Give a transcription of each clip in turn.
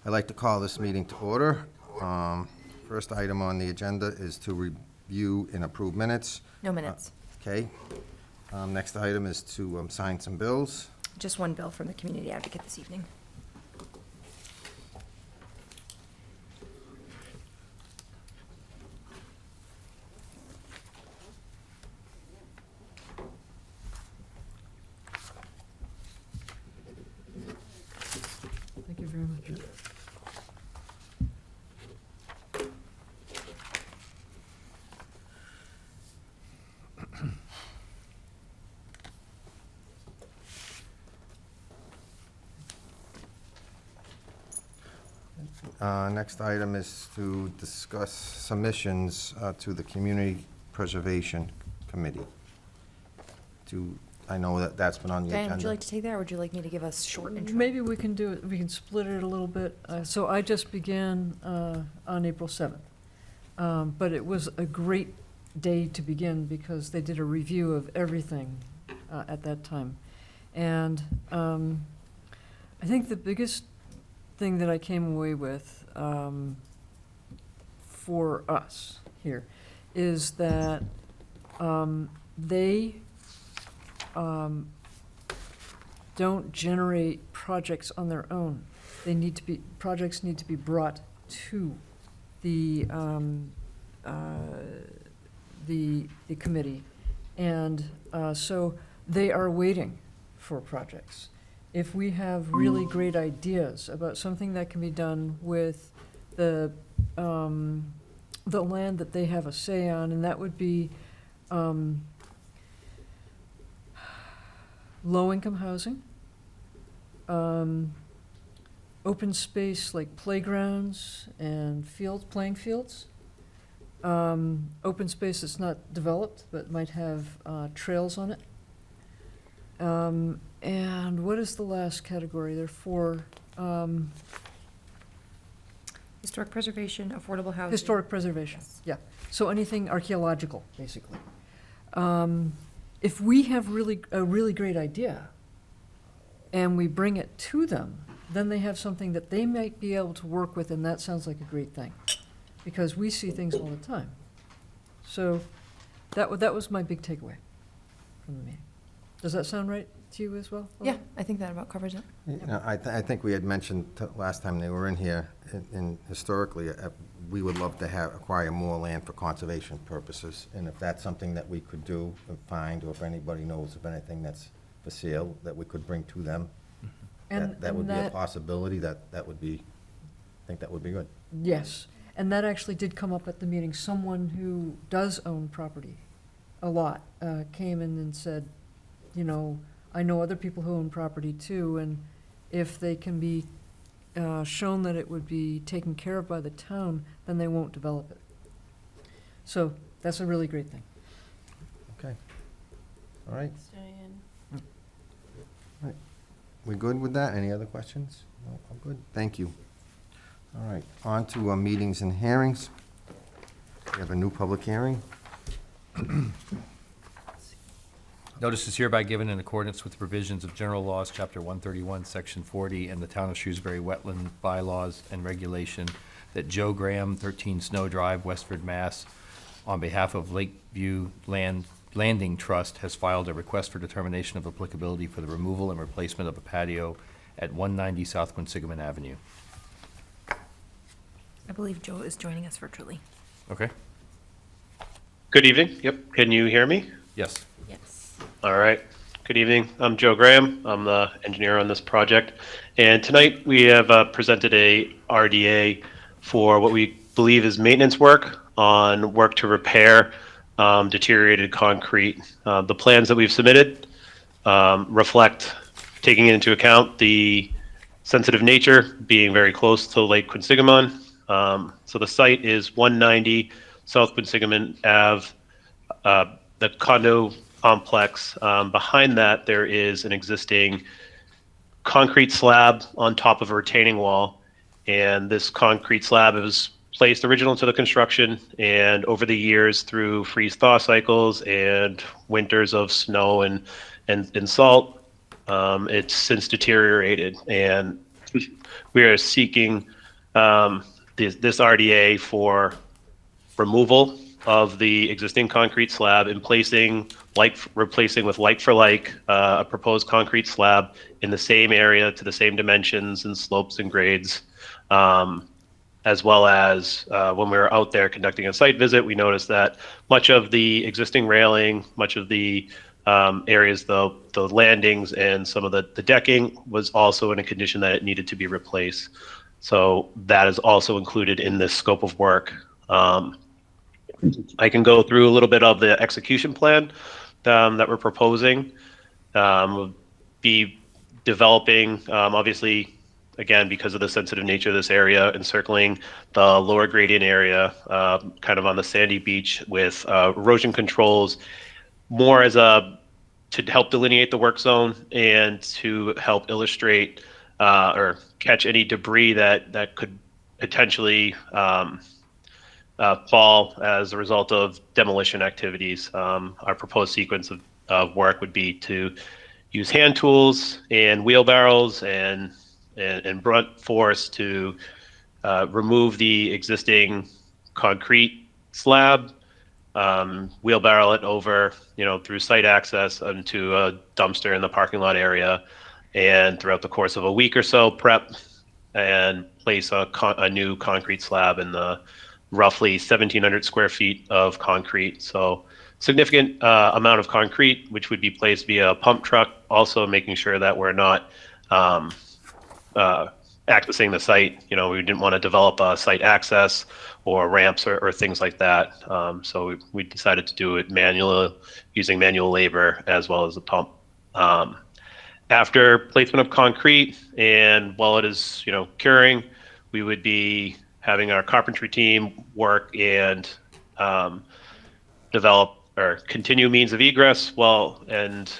I'd like to call this meeting to order. First item on the agenda is to review and approve minutes. No minutes. Okay. Next item is to sign some bills. Just one bill from the community advocate this evening. Thank you very much. Next item is to discuss submissions to the Community Preservation Committee. I know that that's been on the Diane, agenda. would you like to take that, or would you like me to give us short intro? Maybe we can do it, we can split it a little bit. So I just began on April 7th. But it was a great day to begin because they did a review of everything at that time. And I think the biggest thing that I came away with for us here is that they don't generate projects on their own. Projects need to be brought to the committee. And so they are waiting for projects. If we have really great ideas about something that can be done with the land that they have a say on, and that would be low-income housing, open space like playgrounds and playing fields, open space that's not developed but might have trails on it. And what is the last category? There are four. Historic preservation, affordable housing. Historic preservation, Yes. yeah. So anything archaeological, basically. If we have a really great idea and we bring it to them, then they have something that they might be able to work with, and that sounds like a great thing, because we see things all the time. So that was my big takeaway from the meeting. Does that sound right to you as well? Yeah, I think that about covers it. You know, I think we had mentioned last time they were in here, and historically, we would love to acquire more land for conservation purposes. And if that's something that we could do and find, or if anybody knows of anything that's for sale that we could bring to them, that would be a possibility. That would be, I think that would be good. Yes, and that actually did come up at the meeting. Someone who does own property a lot came in and said, you know, I know other people who own property too, and if they can be shown that it would be taken care of by the town, then they won't develop it. So that's a really great thing. Okay. All right. We good with that? Any other questions? No, I'm good. Thank you. All right, on to meetings and hearings. We have a new public hearing. Notice is hereby given in accordance with the provisions of General Laws, Chapter 131, Section 40, and the Town of Shrewsbury Wetland Bylaws and Regulation, that Joe Graham, 13 Snow Drive, Westford, Mass., on behalf of Lakeview Landing Trust, has filed a request for determination of applicability for the removal and replacement of a patio at 190 South Quinsigamon Avenue. I believe Joe is joining us virtually. Okay? Good evening. Yep. Can you hear me? Yes. Yes. All right. Good evening. I'm Joe Graham. I'm the engineer on this project. And tonight we have presented a RDA for what we believe is maintenance work on work to repair deteriorated concrete. The plans that we've submitted reflect taking into account the sensitive nature being very close to Lake Quinsigamon. So the site is 190 South Quinsigamon Ave. The condo complex, behind that there is an existing concrete slab on top of a retaining wall. And this concrete slab was placed original to the construction, and over the years through freeze-thaw cycles and winters of snow and salt, it's since deteriorated. And we are seeking this RDA for removal of the existing concrete slab and replacing with like for like a proposed concrete slab in the same area to the same dimensions and slopes and grades. As well as when we were out there conducting a site visit, we noticed that much of the existing railing, much of the areas, the landings and some of the decking was also in a condition that it needed to be replaced. So that is also included in this scope of work. I can go through a little bit of the execution plan that we're proposing. We'll be developing, obviously, again, because of the sensitive nature of this area, encircling the lower gradient area, kind of on the sandy beach with erosion controls, more as to help delineate the work zone and to help illustrate or catch any debris that could potentially fall as a result of demolition activities. Our proposed sequence of work would be to use hand tools and wheelbarrows and brunt force to remove the existing concrete slab, wheelbarrow it over, through site access into a dumpster in the parking lot area, and throughout the course of a week or so, prep and place a new concrete slab in the roughly 1,700 square feet of concrete. So significant amount of concrete, which would be placed via a pump truck, also making sure that we're not accessing the site. We didn't want to develop a site access or ramps or things like that. So we decided to do it using manual labor as well as a pump. After placement of concrete and while it is, curing, we would be having our carpentry team work and develop or continue means of egress and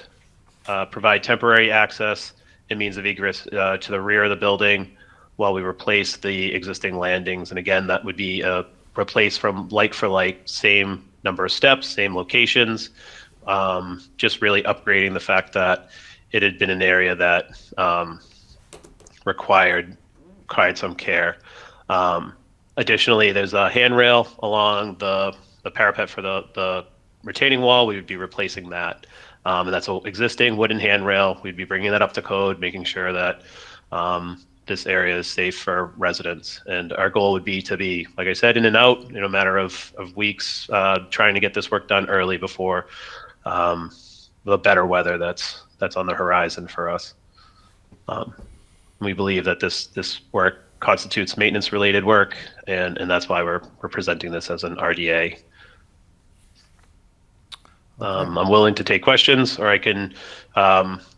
provide temporary access and means of egress to the rear of the building while we replace the existing landings. And again, that would be replaced from like for like, same number of steps, same locations, just really upgrading the fact that it had been an area that required some care. Additionally, there's a handrail along the parapet for the retaining wall. We would be replacing that. And that's an existing wooden handrail. We'd be bringing that up to code, making sure that this area is safe for residents. And our goal would be to be, like I said, in and out in a matter of weeks, trying to get this work done early before the better weather that's on the horizon for us. We believe that this work constitutes maintenance-related work, and that's why we're presenting this as an RDA. I'm willing to take questions, or I can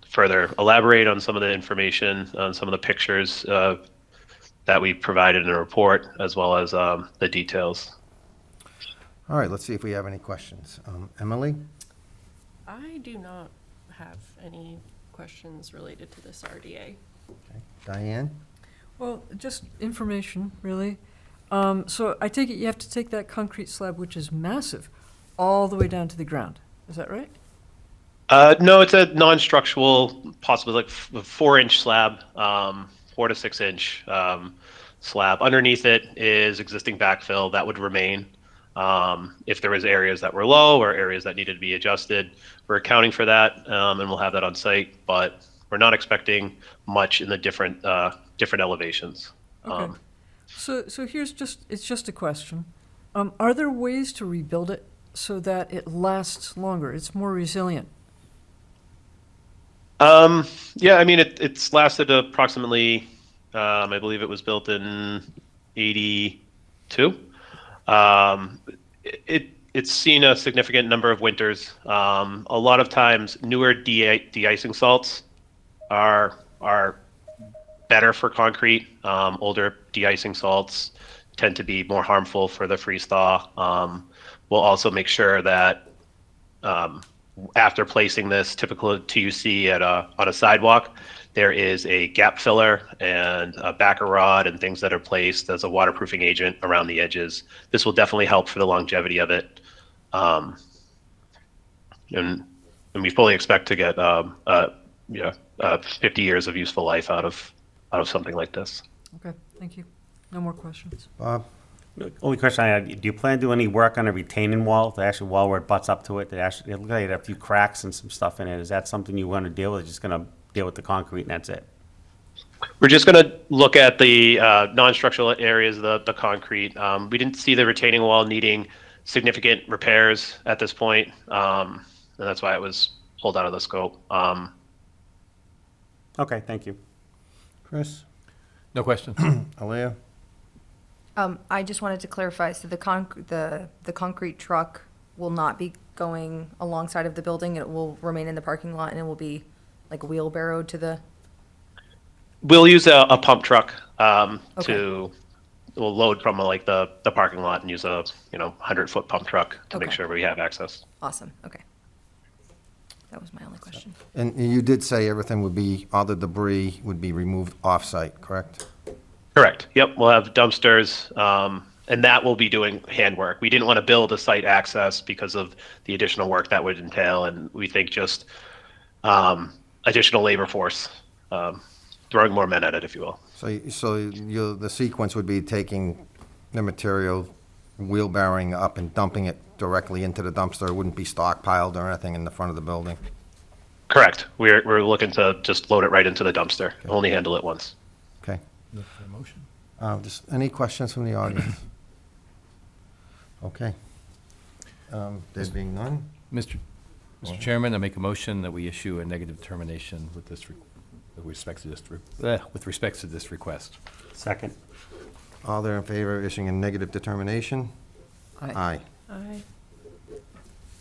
further elaborate on some of the information, on some of the pictures that we provided in a report, as well as the details. All right, let's see if we have any questions. Emily? I do not have any questions related to this RDA. Okay. Diane? Well, just information, really. So I take it you have to take that concrete slab, which is massive, all the way down to the ground. Is that right? No, it's a non-structural, possibly like 4-inch slab, 4 to 6 inch slab. Underneath it is existing backfill that would remain. If there was areas that were low or areas that needed to be adjusted, we're accounting for that, and we'll have that on site. But we're not expecting much in the different elevations. Okay. So it's just a question. Are there ways to rebuild it so that it lasts longer? It's more resilient. Yeah, I mean, it's lasted approximately, I believe it was built in 82. It's seen a significant number of winters. A lot of times newer de-icing salts are better for concrete. Older de-icing salts tend to be more harmful for the freeze thaw. We'll also make sure that after placing this, typical TUC on a sidewalk, there is a gap filler and a backer rod and things that are placed as a waterproofing agent around the edges. This will definitely help for the longevity of it. And we fully expect to get 50 years of useful life out of out of something like this. Okay, thank you. No more questions. Bob? Only question I have, do you plan to do any work on a retaining wall, the actual wall where it butts up to it? That actually, it looks like it had a few cracks and some stuff in it. Is that something you want to deal with, or just going to deal with the concrete and that's it? We're just going to look at the non-structural areas, the concrete. We didn't see the retaining wall needing significant repairs at this point, and that's why it was pulled out of the scope. Okay, thank you. Chris? No questions? Alea? I just wanted to clarify, so the concrete truck will not be going alongside of the building, it will remain in the parking lot, and it will be like wheelbarrowed to the, We'll use a pump truck Okay. we'll load from like the parking lot and use a 100-foot pump truck to make Okay. sure we have access. awesome, okay. That was my only question. And you did say everything would be, all the debris would be removed off-site, correct? Correct. Yep. We'll have dumpsters, and that will be doing handwork. We didn't want to build a site access because of the additional work that would entail, and we think just additional labor force, throwing more men at it, if you will. The sequence would be taking the material, wheelbarrowing up and dumping it directly into the dumpster. It wouldn't be stockpiled or anything in the front of the building. Correct. We're looking to just load it right into the dumpster. Only handle it once. Okay. Look for a motion. Just any questions from the audience? Okay. There being none? Mr. Chairman, I make a motion that we issue a negative determination with this, with respect to this request. Second. All there in favor of issuing a negative determination? Aye. I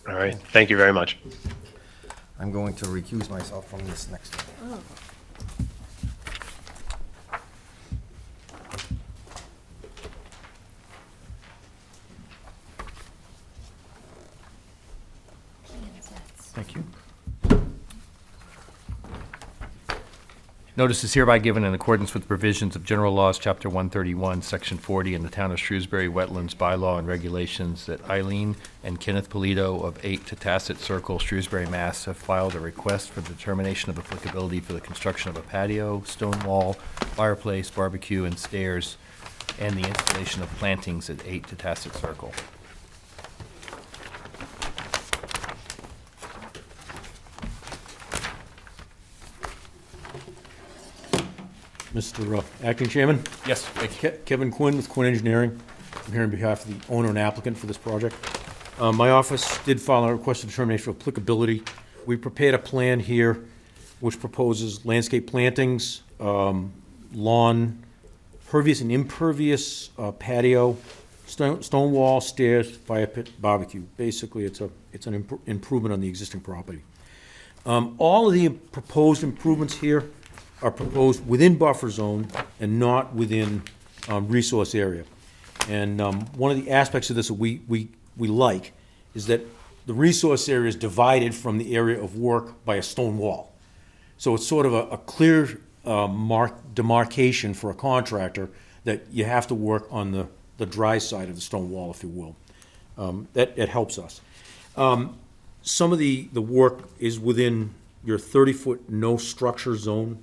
All right. Thank you very much. I'm going to recuse myself from this next one. Thank you. Notice is hereby given in accordance with provisions of General Laws, Chapter 131, Section 40, and the Town of Shrewsbury Wetlands Bylaw and Regulations that Eileen and Kenneth Polito of 8 Tattasset Circle, Shrewsbury, Mass. Have filed a request for determination of applicability for the construction of a patio, stone wall, fireplace, barbecue, and stairs, and the installation of plantings at 8 Tattasset Circle. Mr. Acting Chairman, Yes, thank you. Kevin Quinn with Quinn Engineering. I'm here on behalf of the owner and applicant for this project. My office did file a request for determination of applicability. We prepared a plan here which proposes landscape plantings, lawn, pervious and impervious patio, stone wall, stairs, fire pit, barbecue. Basically, it's an improvement on the existing property. All of the proposed improvements here are proposed within buffer zone and not within resource area. And one of the aspects of this that we like is that the resource area is divided from the area of work by a stone wall. So it's sort of a clear demarcation for a contractor that you have to work on the dry side of the stone wall, if you will. That helps us. Some of the work is within your 30-foot no structure zone.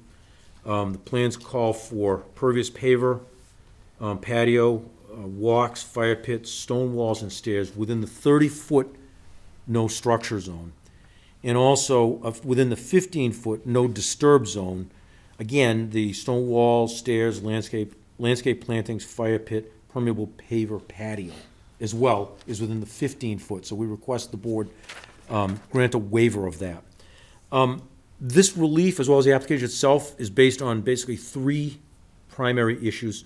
The plans call for pervious paver, patio, walks, fire pits, stone walls, and stairs within the 30-foot no structure zone. And also within the 15-foot no disturb zone. Again, the stone walls, stairs, landscape plantings, fire pit, permeable paver, patio, as well, is within the 15-foot. So we request the board grant a waiver of that. This relief, as well as the application itself, is based on basically 3 primary issues.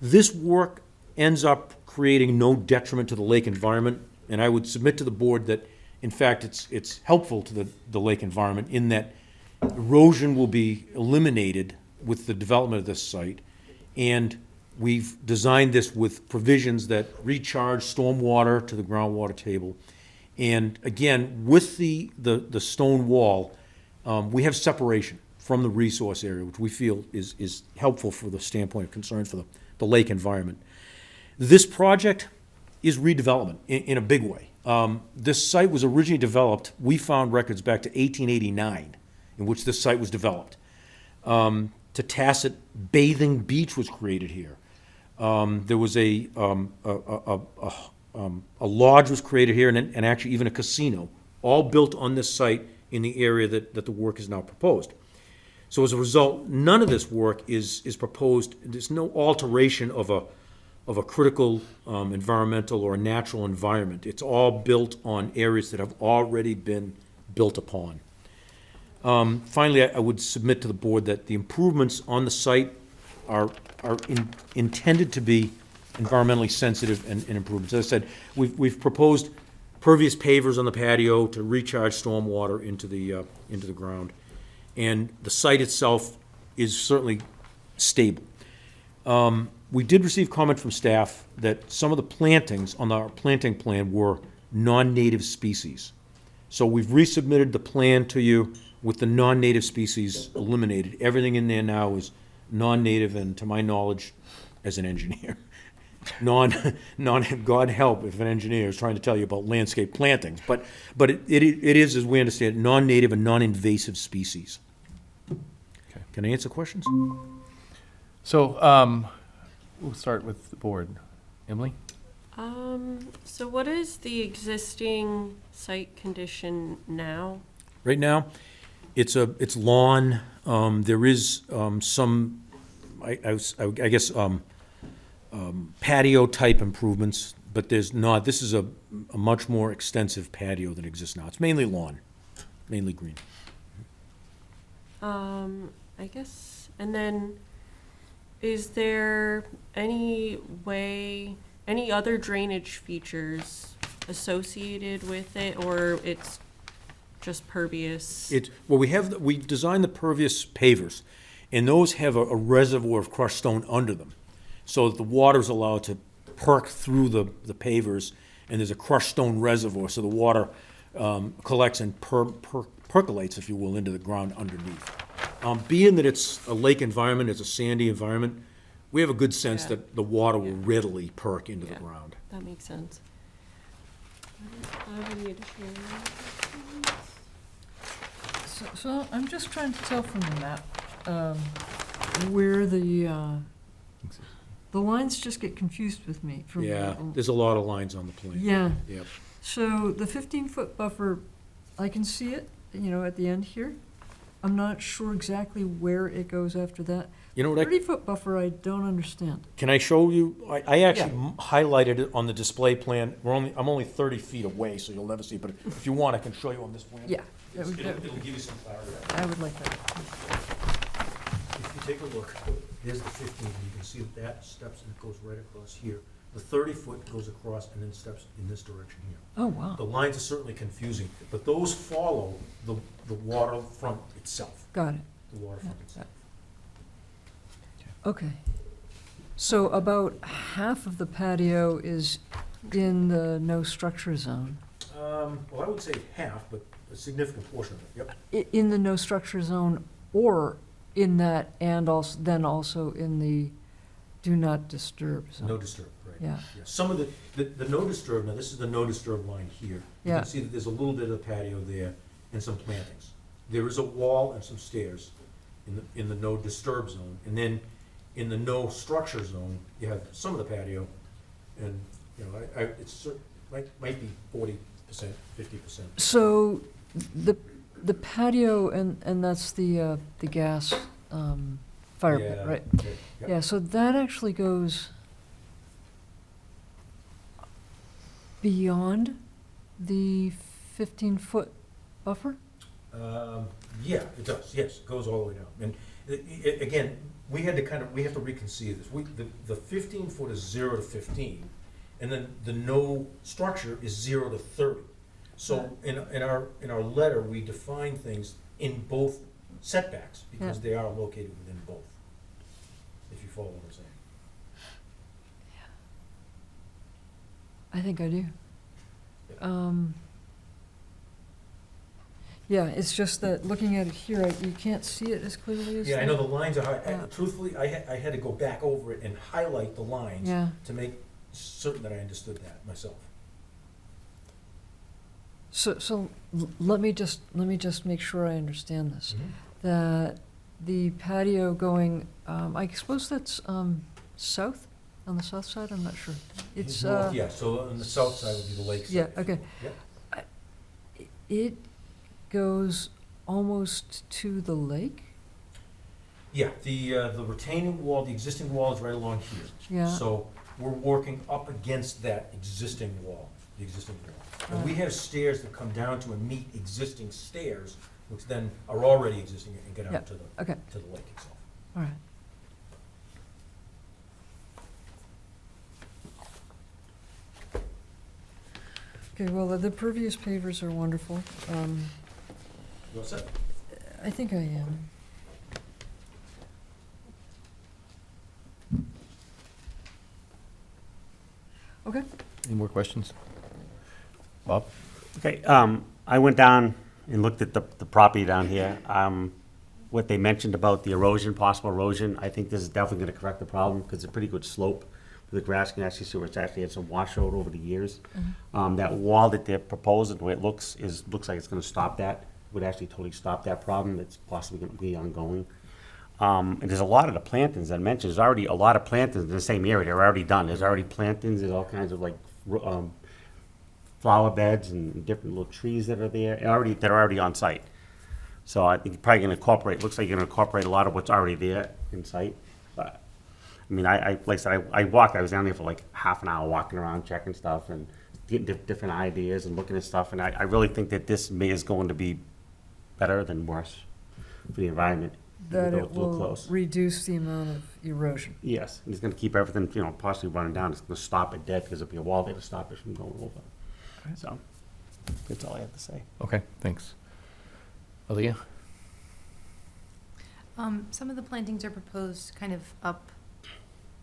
This work ends up creating no detriment to the lake environment, and I would submit to the board that, in fact, it's helpful to the lake environment in that erosion will be eliminated with the development of this site, and we've designed this with provisions that recharge storm water to the groundwater table. And again, with the stone wall, we have separation from the resource area, which we feel is helpful for the standpoint of concern for the lake environment. This project is redevelopment in a big way. This site was originally developed, we found records back to 1889 in which this site was developed. to Tacit Bathing Beach was created here. There was a lodge was created here, and actually even a casino, all built on this site in the area that the work is now proposed. So as a result, none of this work is proposed, there's no alteration of a critical environmental or natural environment. It's all built on areas that have already been built upon. Finally, I would submit to the board that the improvements on the site are intended to be environmentally sensitive and improvements. As I said, we've proposed pervious pavers on the patio to recharge stormwater into the ground. And the site itself is certainly stable. We did receive comment from staff that some of the plantings on our planting plan were non-native species. So we've resubmitted the plan to you with the non-native species eliminated. Everything in there now is non-native, and to my knowledge, as an engineer, God help if an engineer is trying to tell you about landscape plantings, but it is, as we understand it, non-native and non-invasive species. Okay. Can I answer questions? So, we'll start with the board. Emily? So what is the existing site condition now? Right now, it's lawn. There is some, I guess, patio-type improvements, but there's not, this is a much more extensive patio than exists now. It's mainly lawn, mainly green. I guess, and then is there any other drainage features associated with it, or it's just pervious? Well, we designed the pervious pavers, and those have a reservoir of crushed stone under them, so that the water's allowed to perk through the pavers, and there's a crushed stone reservoir, so the water collects and percolates, if you will, into the ground underneath. Being that it's a lake environment, it's a sandy environment, we have a good sense Yeah. that the water will Yeah. readily perk into the Yeah. ground. That makes sense. I don't have any additional questions. So I'm just trying to tell from the map, where the lines just get confused with me. From Yeah, there's a lot of lines on the plan. Yeah, Yep. so the 15-foot buffer, I can see it, at the end here. I'm not sure exactly where it goes after that. You know what, 30-foot buffer, I don't understand. can I show you? I actually highlighted it on the display plan. I'm only 30 feet away, so you'll never see it, but if you want, I can show you on this plan. Yeah, that would- It'll give you some clarity. I would like that. If you take a look, here's the 15, and you can see that steps and it goes right across here. The 30-foot goes across and then steps in this direction here. Oh, wow, The lines are certainly confusing, but those follow the waterfront itself, got it. the waterfront itself. Okay. So about half of the patio is in the no structure zone. Well, I would say half, but a significant portion of it, yep. In the no structure zone, or in that, and also in the do not disturb zone? No disturb, right. Yeah. Yeah, some of the no disturb, now this is the no disturb line here. You Yeah. can see that there's a little bit of the patio there and some plantings. There is a wall and some stairs in the no disturb zone. And then in the no structure zone, you have some of the patio, and, might be 40%, 50%. So the patio, and that's the gas fire pit, Yeah, right? okay, yep. Yeah, so that actually goes beyond the 15-foot buffer? Yeah, it does, yes, it goes all the way down. And again, we have to reconceive this. The 15-foot is 0 to 15, and then the no structure is 0 to 30. So in our letter, we define things in both setbacks, because Yeah. they are located within both, if you follow what I'm saying. I think I do. Yeah. Yeah, it's just that looking at it here, you can't see it as clearly as. Yeah, I know the lines are hard. Yeah. Truthfully, I had to go back over it and highlight the lines Yeah. to make certain that I understood that myself. So let me just make sure I understand this. Mm-hmm. That the patio going, I suppose that's south, on the south side, I'm not sure. It's, Yeah, so on the south side would be the lake side. yeah, okay. Yep. It goes almost to the lake? Yeah, the retaining wall, the existing wall is right along here. Yeah. So we're working up against that existing wall, the existing wall. And we have stairs that come down to and meet existing stairs, which then are already existing and get Yeah, out to the, okay, to the lake itself. all right. Okay, well, the pervious pavers are wonderful. You all set? I think I am. Okay. Any more questions? Bob? Okay, I went down and looked at the property down here. What they mentioned about the erosion, possible erosion, I think this is definitely gonna correct the problem, because it's a pretty good slope. The grass can actually see where it's actually had some washout over the years. That wall that they're proposing, the way it looks like it's gonna stop that, would actually totally stop that problem. It's possibly gonna be ongoing. And there's a lot of the plantings I mentioned, there's already a lot of plantings in the same area, they're already done. There's already plantings, there's all kinds of like, flower beds and different little trees that are there, that are already on site. So I think you're probably gonna incorporate, looks like you're gonna incorporate a lot of what's already there in site. But, I mean, like I said, I was down there for like half an hour walking around, checking stuff and getting different ideas and looking at stuff. And I really think that this is going to be better than worse for the environment. That We'll it go will close. reduce the amount of erosion. Yes, and it's gonna keep everything, possibly running down. It's gonna stop it dead because there'll be a wall there to stop it from going over. So, that's all I have to say. Okay, thanks. Aaliyah? Some of the plantings are proposed kind of up.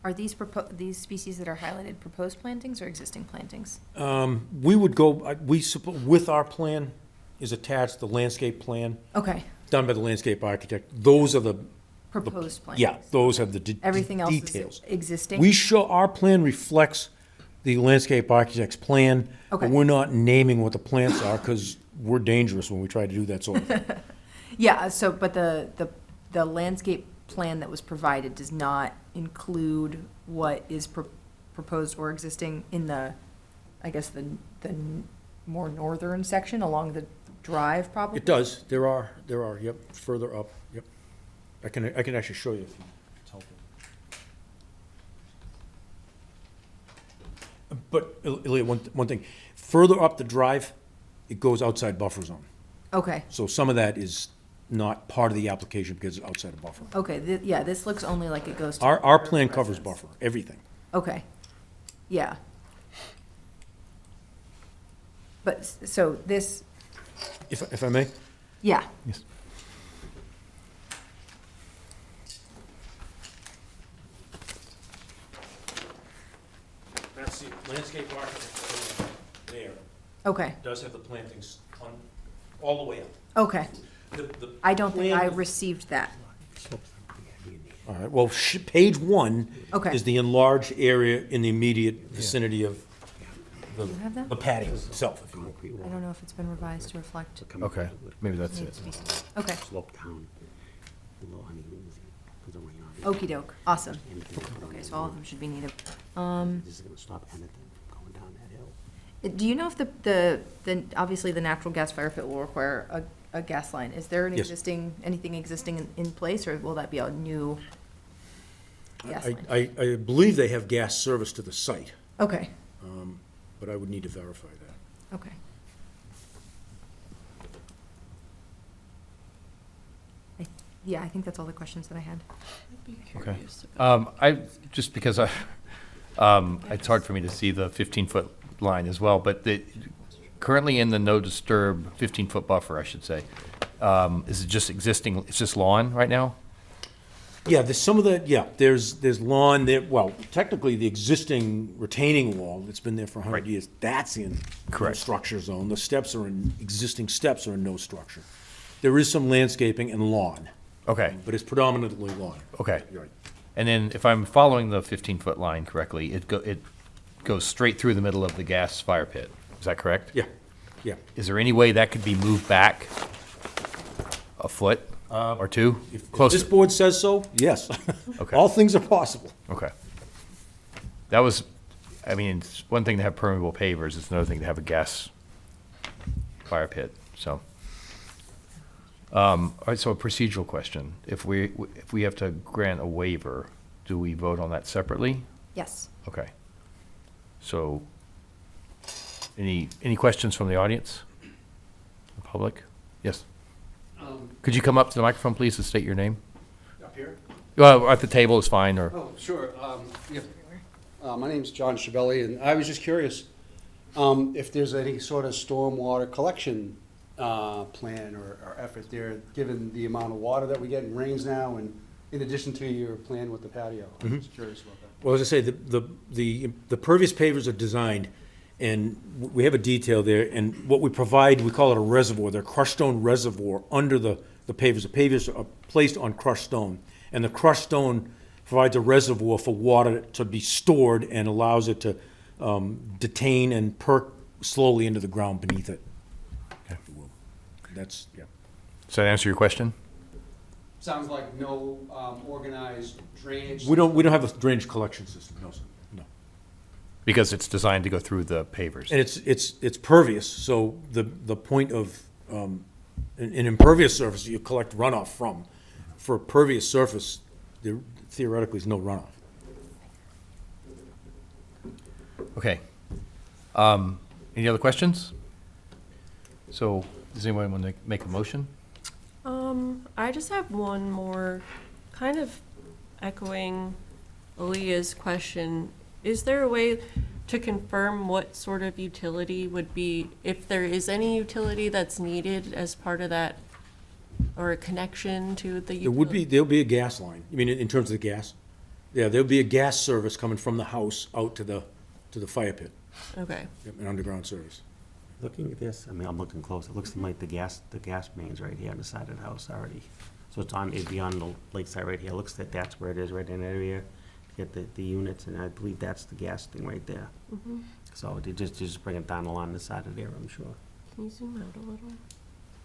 Are these these species that are highlighted proposed plantings or existing plantings? We would go, with our plan is attached the landscape plan, Okay, done by the landscape architect. Those are the, proposed plantings. yeah, those have the Everything else details. is existing? We show, our plan reflects the landscape architect's plan. Okay. But we're not naming what the plants are, because we're dangerous when we try to do that sort of thing. Yeah, so, but the landscape plan that was provided does not include what is proposed or existing in the, I guess, the more northern section along the drive, probably? It does, there are, yep, further up, yep. I can actually show you if it's helpful. But, Ilya, one thing, further up the drive, it goes outside buffer zone. Okay, So some of that is not part of the application because it's outside of buffer. okay, yeah, this looks only like it goes to. Our plan covers residents. buffer, everything. Okay, yeah. But, so this, If I may? yeah, Yes. That's the landscape architect there, okay, does have the plantings on, all the way up. okay. I don't think I plan- received that. All right, well, page one Okay. is the enlarged area in the immediate vicinity of Do you have that? the patio itself, if you will. I don't know if it's been revised to reflect. Okay, maybe that's it. Okay, Slope down. Below honeymoons, 'cause of rain already. okey doke, awesome. And the thing Okay, so all of them should be needed. This is gonna stop anything from going down that hill. Do you know if the, obviously the natural gas fire pit will require a gas line? Is there an Yes. anything existing in place, or will that be a new gas line? I believe they have gas service to the site, Okay, but I would need to verify that. okay. Yeah, I think that's all the questions that I had. I'd be Okay. curious about. Just because it's hard for me to see the 15-foot line as well, but currently in the no disturb 15-foot buffer, I should say, is it just existing, it's just lawn right now? Yeah, there's some of the, there's lawn there, well, technically, the existing retaining wall that's been there for 100 Right. years, that's in no Correct. structure zone. The steps are existing steps are in no structure. There is some landscaping and lawn, Okay, but it's predominantly lawn. okay. You're right. And then if I'm following the 15-foot line correctly, it goes straight through the middle of the gas fire pit. Is that correct? Yeah, yeah. Is there any way that could be moved back a foot Or two? If Close. this board says so, yes. Okay. All things are possible. Okay. That was, I mean, it's one thing to have permeable pavers, it's another thing to have a gas fire pit, so. All right, so a procedural question. If we have to grant a waiver, do we vote on that separately? Yes. Okay. So, any questions from the audience? The public? Yes? Could you come up to the microphone, please, and state your name? Up here? Well, at the table is fine, or, Oh, sure. Yeah. My name's John Chabelli, and I was just curious if there's any sort of stormwater collection plan or effort there, given the amount of water that we get in rains now, and in addition to your plan with the patio. I'm just curious about that. Well, as I say, the pervious pavers are designed, and we have a detail there, and what we provide, we call it a reservoir. They're crushed stone reservoir under the pavers. The pavers are placed on crushed stone, and the crushed stone provides a reservoir for water to be stored and allows it to detain and perk slowly into the ground beneath it. Okay. That's, yeah. does that answer your question? Sounds like no organized drainage. We don't have a drainage collection system, no, sir, no. Because it's designed to go through the pavers. And it's pervious, so the point of, an impervious surface you collect runoff from. For a pervious surface, there theoretically is no runoff. Okay. Any other questions? So, does anyone want to make a motion? I just have one more, kind of echoing Aaliyah's question. Is there a way to confirm what sort of utility would be, if there is any utility that's needed as part of that, or a connection to the utility? There'll be a gas line, you mean in terms of the gas? Yeah, there'll be a gas service coming from the house out to the fire pit, Okay, Yep, an underground service. Looking at this, I mean, I'm looking close, it looks to me like the gas main's right here on the side of the house already. So it'd be on the lakeside right here, looks like that's where it is, right in that area. Get the units, and I believe that's the gas thing right there. So they just bring it down along the side of there, I'm sure. can you zoom out a little?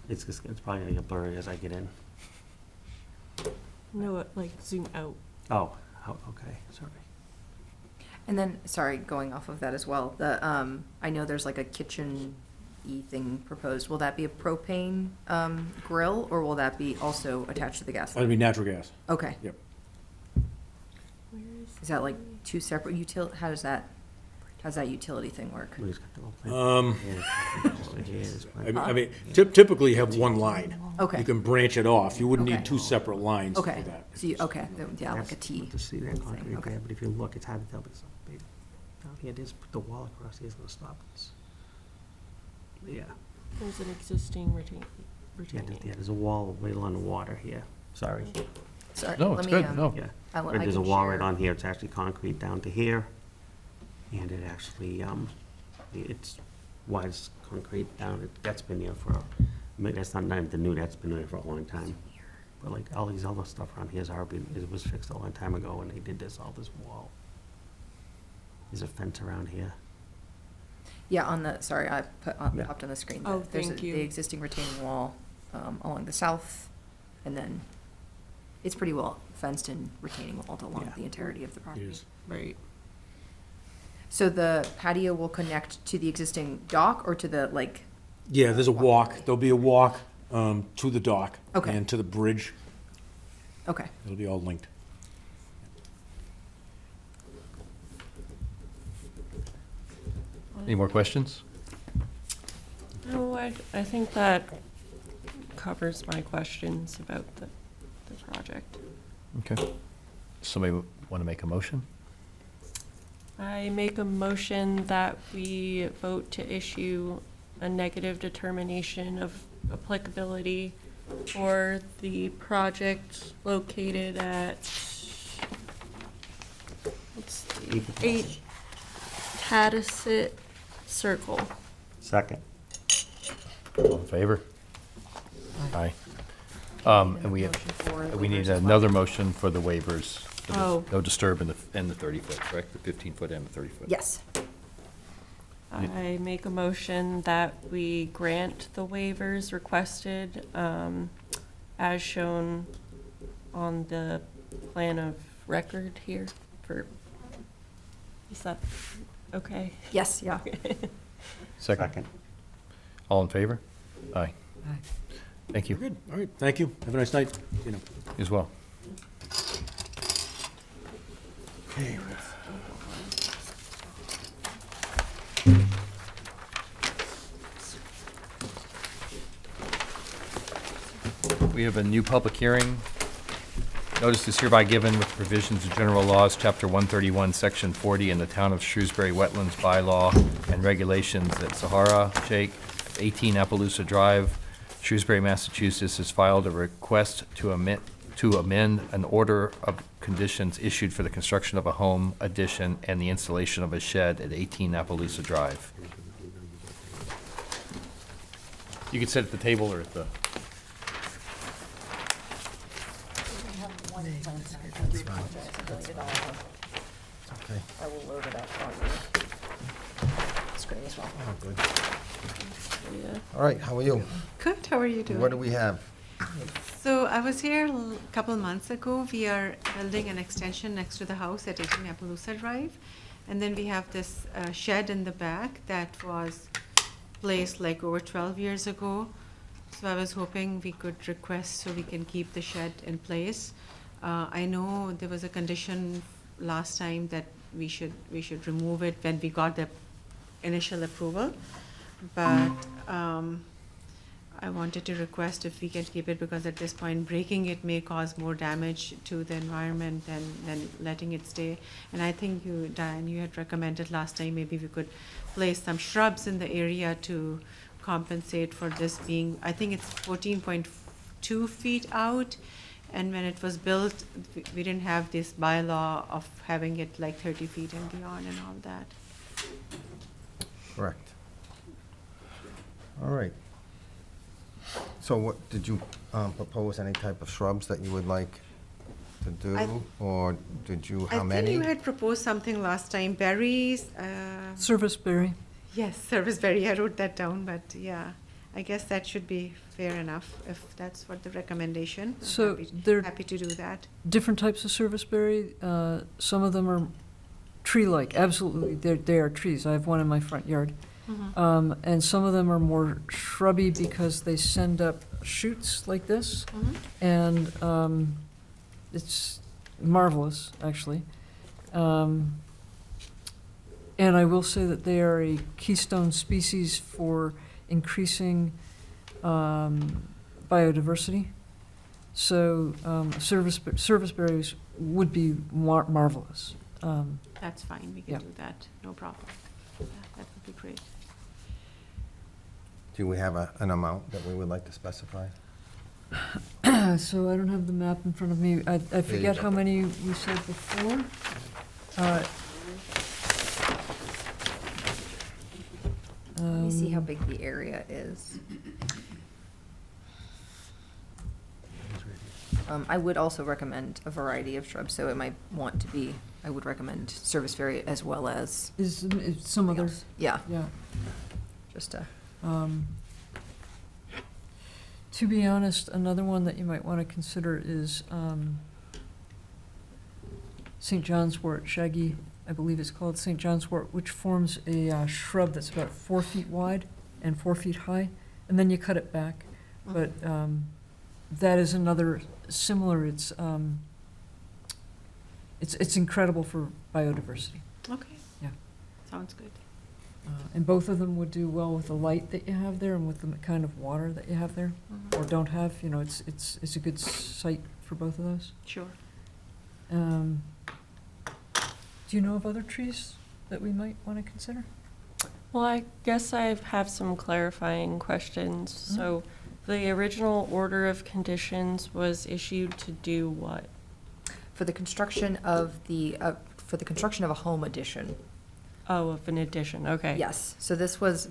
It's probably gonna get blurry as I get in. No, like zoom out. Oh, okay, sorry. And then, sorry, going off of that as well, I know there's like a kitchen-y thing proposed. Will that be a propane, grill, or will that be also attached to the gas That'd line? be natural gas, Okay. yep. Where is Is that like two separate how's that utility thing work? We just got the little thing. I mean, typically you have one line. Okay. You can branch it off, you wouldn't Okay. need two separate lines for Okay, that. so yeah, like a T. To see that thing, concrete okay. there, but if you look, it's hard to tell, but it's so big. Down here, just put the wall across here, it's gonna stop us. Yeah, There's an existing retaining. there's a wall right along the water here, sorry. Sorry, No, let it's me, good, no. Yeah, I right, there's a can wall right share. on here, it's actually concrete down to here. And it actually, it's wide as concrete down, that's been there for, I mean, that's not even new, that's been there for a long time. But like, all these other stuff around here it was fixed a long time ago when they did all this wall. There's a fence around here. Yeah, sorry, I Yeah. popped on the screen. Oh, There's thank you. the existing retaining wall along the south, and then it's pretty well fenced and retaining walled along Yeah. the entirety of the It property. is. Right. So the patio will connect to the existing dock or to the, like, Yeah, there's a walk, there'll be a walk to the dock. Okay. And to the bridge, okay. it'll be all linked. Any more questions? No, I think that covers my questions about the project. Okay. Somebody want to make a motion? I make a motion that we vote to issue a negative determination of applicability for the project located at, let's see, 8 Tatisset Circle. Second. All in favor? Aye. And we need another motion for the waivers. for the Oh. No disturb in the 30-foot, correct? The 15-foot and the 30-foot? Yes. I make a motion that we grant the waivers requested as shown on the plan of record here for, is that okay? Yes, yeah. Second. All in favor? Aye. Aye. Thank you. Good, all right, thank you. Have a nice night. You know. As well. Okay. We have a new public hearing. Notice is hereby given with provisions of general laws, Chapter 131, Section 40, and the Town of Shrewsbury Wetlands Bylaw and Regulations that Sahara Sheikh, 18 Appaloosa Drive, Shrewsbury, Massachusetts, has filed a request to amend an order of conditions issued for the construction of a home addition and the installation of a shed at 18 Appaloosa Drive. You can sit at the table or at the... Okay. I will load it up on the screen as well. Oh, good. Yeah. All right, how are you? Good, how are you doing? What do we have? So I was here a couple months ago. We are building an extension next to the house at 18 Appaloosa Drive. And then we have this shed in the back that was placed like over 12 years ago. So I was hoping we could request so we can keep the shed in place. I know there was a condition last time that we should remove it when we got the initial approval. But I wanted to request if we can keep it, because at this point, breaking it may cause more damage to the environment than letting it stay. And I think you, Diane, you had recommended last time, maybe we could place some shrubs in the area to compensate for this being, I think it's 14.2 feet out. And when it was built, we didn't have this bylaw of having it like 30 feet and beyond and all that. Correct. All right. So what, did you propose any type of shrubs that you would like to do? Or did you, how I many? think you had proposed something last time, berries. Serviceberry. Yes, serviceberry, I wrote that down, but yeah, I guess that should be fair enough if that's what the recommendation. I'm So they're happy to do that. different types of serviceberry. Some of them are tree-like, absolutely, they are trees. I have one in my front yard. And some of them are more shrubby because they send up shoots like this. And it's marvelous, actually. And I will say that they are a keystone species for increasing biodiversity. So serviceberries would be marvelous. That's fine, we can Yeah. do that, no problem. Yeah, that would be great. Do we have an amount that we would like to specify? So I don't have the map in front of me. I forget how many we said before. Let me see how big the area is. I would also recommend a variety of shrubs, so it might want to be, I would recommend serviceberry as well as. Is some other, else. Yeah, yeah. just a. To be honest, another one that you might want to consider is St. John's wort, shaggy, I believe it's called St. John's wort, which forms a shrub that's about 4 feet wide and 4 feet high, and then you cut it back. But that is another similar, it's incredible for biodiversity. Okay. Yeah. Sounds good. And both of them would do well with the light that you have there and with the kind of water that you have there, or don't have, you know, it's a good site for both of those. Sure. Do you know of other trees that we might want to consider? Well, I guess I have some clarifying questions. So the original order of conditions was issued to do what? For the construction of for the construction of a home addition. Oh, of an addition, okay. Yes, so this was,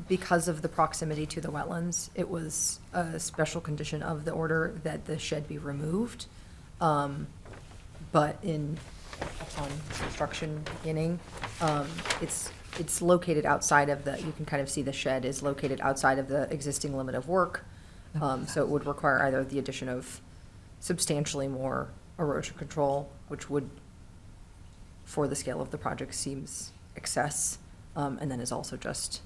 because of the proximity to the wetlands, it was a special condition of the order that the shed be removed. But upon construction beginning, it's located outside of you can kind of see the shed is located outside of the existing limit of work. So it would require either the addition of substantially more erosion control, which would, for the scale of the project, seems excess, and then is also just,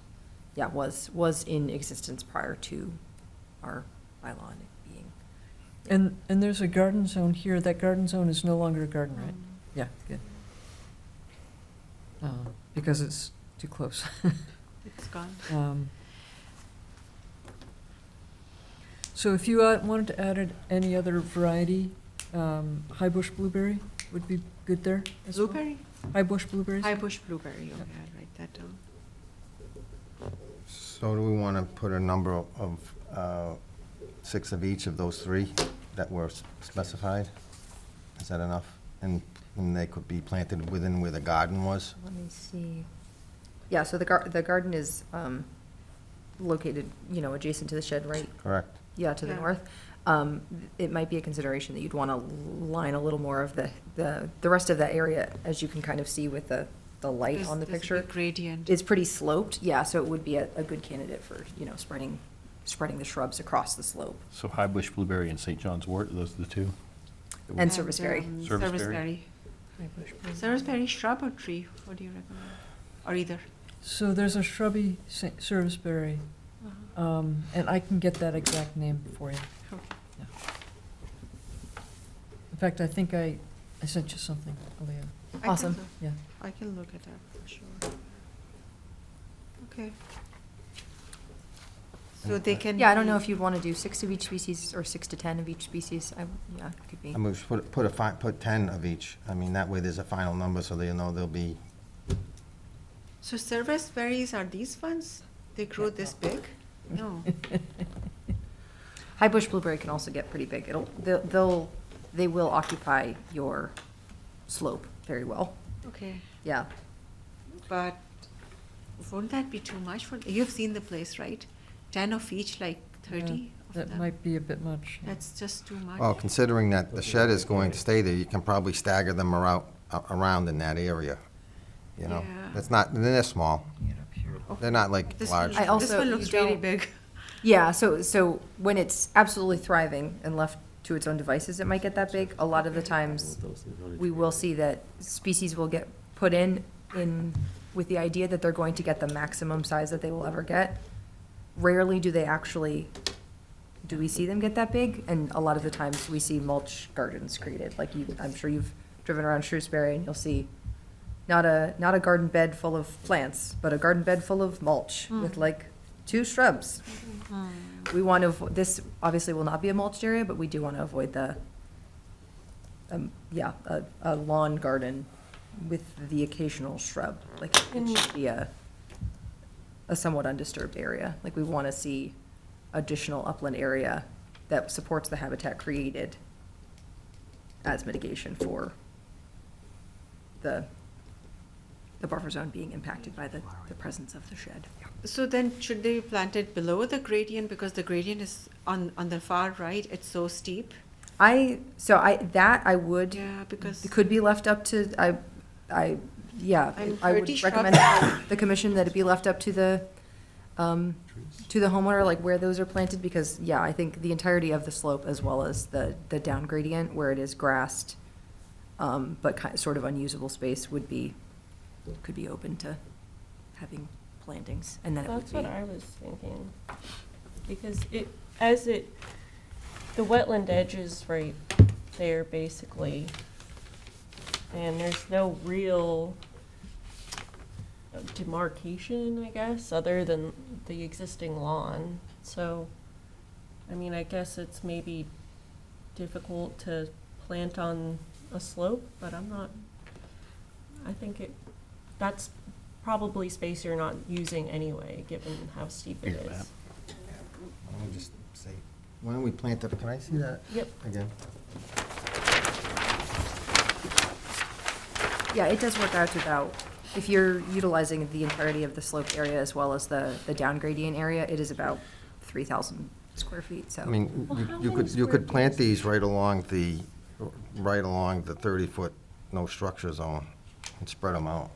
yeah, was in existence prior to our bylaw being. And there's a garden zone here. That garden zone is no longer a garden, right? Yeah, good. Because it's too close. It's gone. So if you wanted to add any other variety, high bush blueberry would be good there as well? Blueberry? High bush blueberries? High bush blueberry, okay, I'll write that down. So do we want to put a number of 6 of each of those 3 that were specified? Is that enough? And they could be planted within where the garden was? Let me see. Yeah, so the garden is located, adjacent to the shed, right? Correct. Yeah, to the Yeah. north. It might be a consideration that you'd want to line a little more of the rest of that area, as you can kind of see with the light on the There's a picture. big gradient. It's pretty sloped, yeah, so it would be a good candidate for, spreading the shrubs across the slope. So high bush blueberry and St. John's wort, those are the 2? And serviceberry. Serviceberry. Serviceberry shrub or tree? What do you recommend? Or either? So there's a shrubby serviceberry, and I can get that exact name for you. Okay. Yeah. In fact, I think I sent you something, Aaliyah. I can Awesome. look- Yeah. I can look at that for sure. Okay. So they can. Yeah, I don't know be- if you'd want to do 6 of each species or 6 to 10 of each species. Yeah, it could be. I mean, put 10 of each. I mean, that way there's a final number, so they know there'll be, So serviceberries are these ones? They grow this big? No. High bush blueberry can also get pretty big. They will occupy your slope very well. Okay. Yeah. But wouldn't that be too much for, you've seen the place, right? 10 of each, like 30 of That them? might be a bit much. That's just too much. well, considering that the shed is going to stay there, you can probably stagger them around in that area, Yeah. It's not, they're small. Okay. They're not like This large. one- I also- This one you looks really don't- big. Yeah, so when it's absolutely thriving and left to its own devices, it might get that big. A lot of the times, we will see that species will get put in with the idea that they're going to get the maximum size that they will ever get. Rarely do we see them get that big? And a lot of the times, we see mulch gardens created. Like I'm sure you've driven around Shrewsbury and you'll see not a garden bed full of plants, but a garden bed full of mulch with like 2 shrubs. We want to, this obviously will not be a mulched area, but we do want to avoid a lawn garden with the occasional shrub. Like, it should be a somewhat undisturbed area. Like, we want to see additional upland area that supports the habitat created as mitigation for the buffer zone being impacted by the presence of the shed. So then should they be planted below the gradient because the gradient is on the far right, it's so steep? I would. Yeah, because It could be left up to, I I'm would pretty sure recommend that- the commission that it be left up to the homeowner, like where those are planted, because, yeah, I think the entirety of the slope as well as the down gradient where it is grassed, but sort of unusable space could be open to having plantings, and then it would That's be. what I was thinking. Because the wetland edge is right there, basically. And there's no real demarcation, I guess, other than the existing lawn. So, I mean, I guess it's maybe difficult to plant on a slope, but I think that's probably space you're not using anyway, given how steep it Bigger map. is. Let me just say, why don't we plant it, can I see that Yep. again? Yeah, it does work out to about, if you're utilizing the entirety of the sloped area as well as the down gradient area, it is about 3,000 square feet, so. I mean, Well, how you many could square plant feet is these right along the 30-foot no structure zone and spread them out.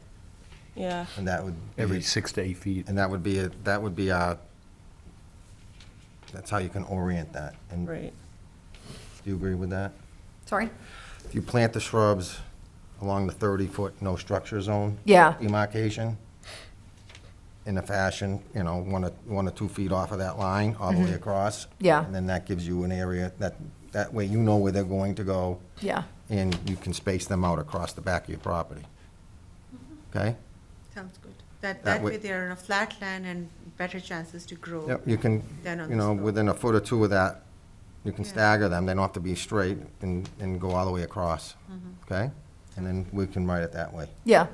Yeah. And that would. Every 6 to 8 feet. And that would be That's how you can orient that. And Right. do you agree with that? Sorry? If you plant the shrubs along the 30-foot no structure zone Yeah, demarcation in a fashion, 1 or 2 feet off of that line, all the way across. Yeah. And then that gives you an area, that way you know where they're going to go, yeah. and you can space them out across the back of your property. Okay? Sounds good. That That way- way they're on a flat land and better chances to grow. Yep, you can, Then on the slope. within a foot or two of that, you can Yeah. stagger them, they don't have to be straight, and go all the way across. Okay? And then we can write it that way. Yeah,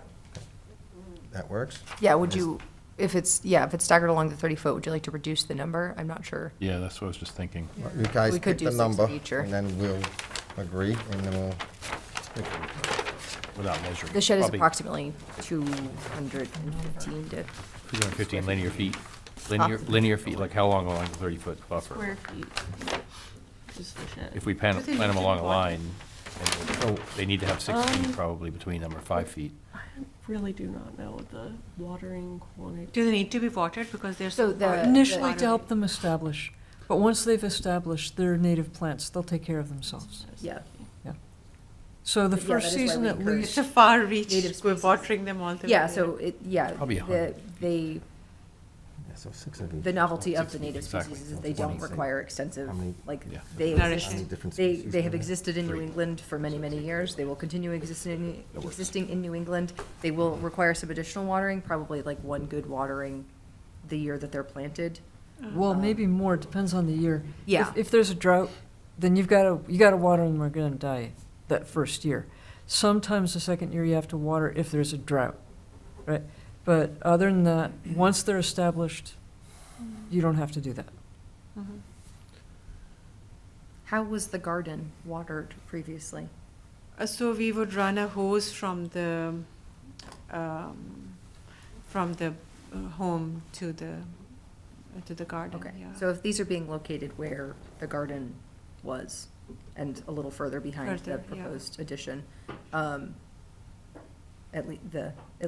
That works? yeah, would you, if it's staggered along the 30-foot, would you like to reduce the number? I'm not sure. Yeah, that's what I was just thinking. You guys We could pick do the 6 number, feet, sure. and then we'll agree, and then we'll, Without measuring. The shed is Probably approximately 215 to, 215 linear feet. Linear feet, like how long along the 30-foot buffer? Square feet is the shed. If we plant Do they them need to along a be line, and they need to have 6 feet probably between them, or 5 feet. I really do not know the watering quantity. Do they need to be watered because they're So so the- far? Initially to help them establish, but once they've established their native plants, they'll take care of themselves. yeah. So the Yeah, first that is why season we at encourage- It's least, a far reach. Native We're species. watering them all the way. Yeah, so Probably 100. yeah, so 6 of each. The novelty of the 6 feet, native exactly. species is they don't 20. require extensive, How many- like, Yeah. they Nourishing. exist, How many different they species have are there? existed in New 3. England for many, many years. They will continue existing in New England. They will require some additional watering, probably like 1 good watering the year that they're planted. well, maybe more, it depends on the year. Yeah. If there's a drought, then you gotta water them, they're gonna die that first year. Sometimes the second year you have to water if there's a drought, right? But other than that, once they're established, you don't have to do that. How was the garden watered previously? So we would run a hose from the home to the garden, Okay, yeah. so if these are being located where the garden was and a little further behind the Further, yeah. proposed addition, at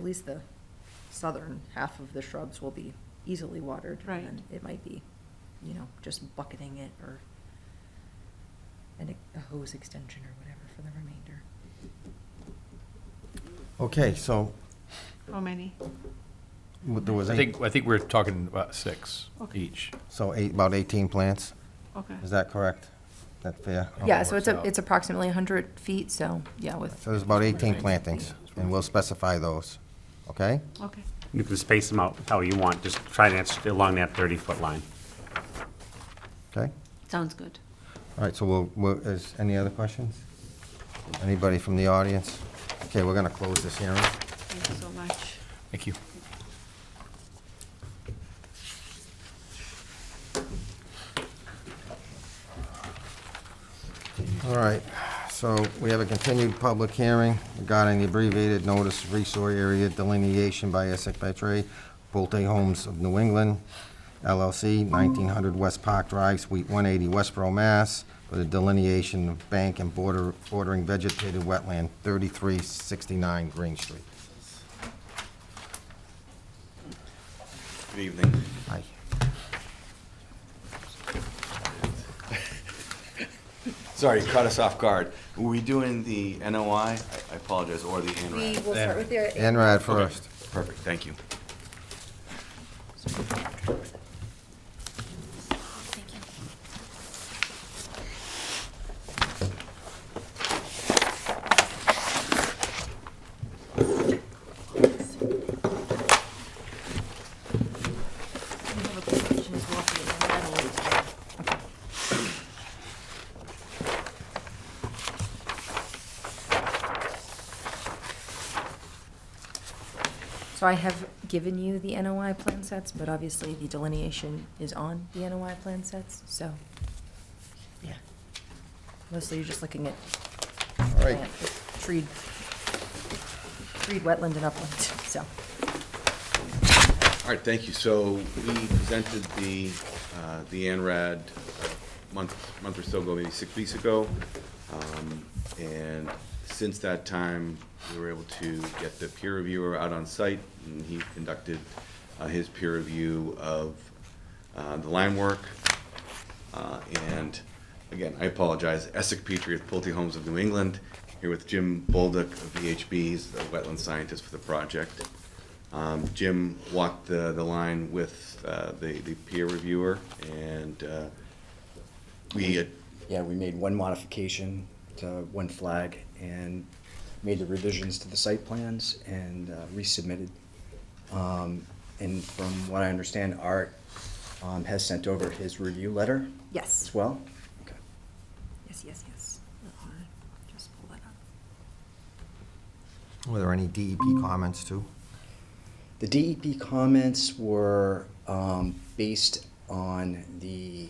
least the southern half of the shrubs will be easily watered. Right. And it might be, just bucketing it or a hose extension or whatever for the remainder. Okay, so How many? there was I 8, think we're talking about 6 Okay. each. so about 18 plants, Okay. is that correct? That fair? How Yeah, it so works out. it's approximately 100 feet, so, yeah, with, So there's about 18 plantings, and we'll specify those, okay? Okay. You can space them out how you want, just try to answer along that 30-foot line. Okay? Sounds good. All right, so is any other questions? Anybody from the audience? Okay, we're going to close this hearing. Thank you so much. Thank you. All right, so we have a continued public hearing regarding the abbreviated notice resource area delineation by Essex Petray, Pulte Homes of New England, LLC, 1900 West Park Drive, Suite 180, Westboro, Mass., for the delineation of bank and bordering vegetated wetland, 3369 Green Street. Good evening. Hi. Sorry, you caught us off guard. Were we doing the NOI? I apologize, or the we ANRAD? will start with the. Anrad first. Perfect, thank you. So I have given you the NOI plan sets, but obviously the delineation is on the NOI plan sets, so, yeah. Mostly you're just looking at All right, treed wetland and upland, so. All right, thank you. So we presented the ANRAD a month or so ago, maybe 6 weeks ago. And since that time, we were able to get the peer reviewer out on site, and he conducted his peer review of the line work. And again, I apologize, Essex Petrie with Pulte Homes of New England, here with Jim Bolduc of VHB, he's the wetland scientist for the project. Jim walked the line with the peer reviewer, and we Yeah, we made one modification to one flag and made the revisions to the site plans and resubmitted. And from what I understand, Art has sent over his review letter Yes. as well. Okay. Yes, yes, yes. Just pull that up. Were there any DEP comments too? The DEP comments were based on the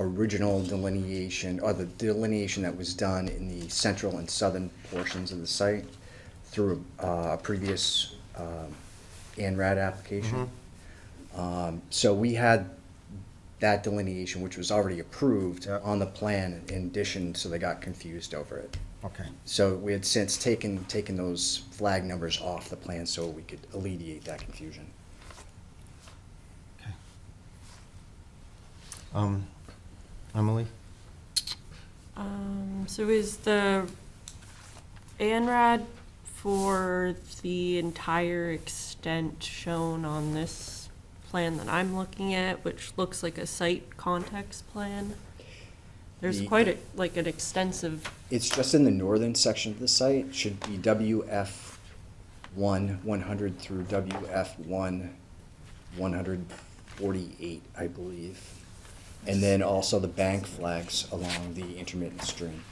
original delineation, or the delineation that was done in the central and southern portions of the site through a previous ANRAD application. So we had that delineation, which was already approved Yeah. on the plan in addition, so they got confused over it. Okay. So we had since taken those flag numbers off the plan so we could alleviate that confusion. Okay. Emily? So is the ANRAD for the entire extent shown on this plan that I'm looking at, which looks like a site context plan? There's The- quite like an extensive, It's just in the northern section of the site, should be WF1 100 through WF1 148, I believe. And then also the bank flags along the intermittent stream.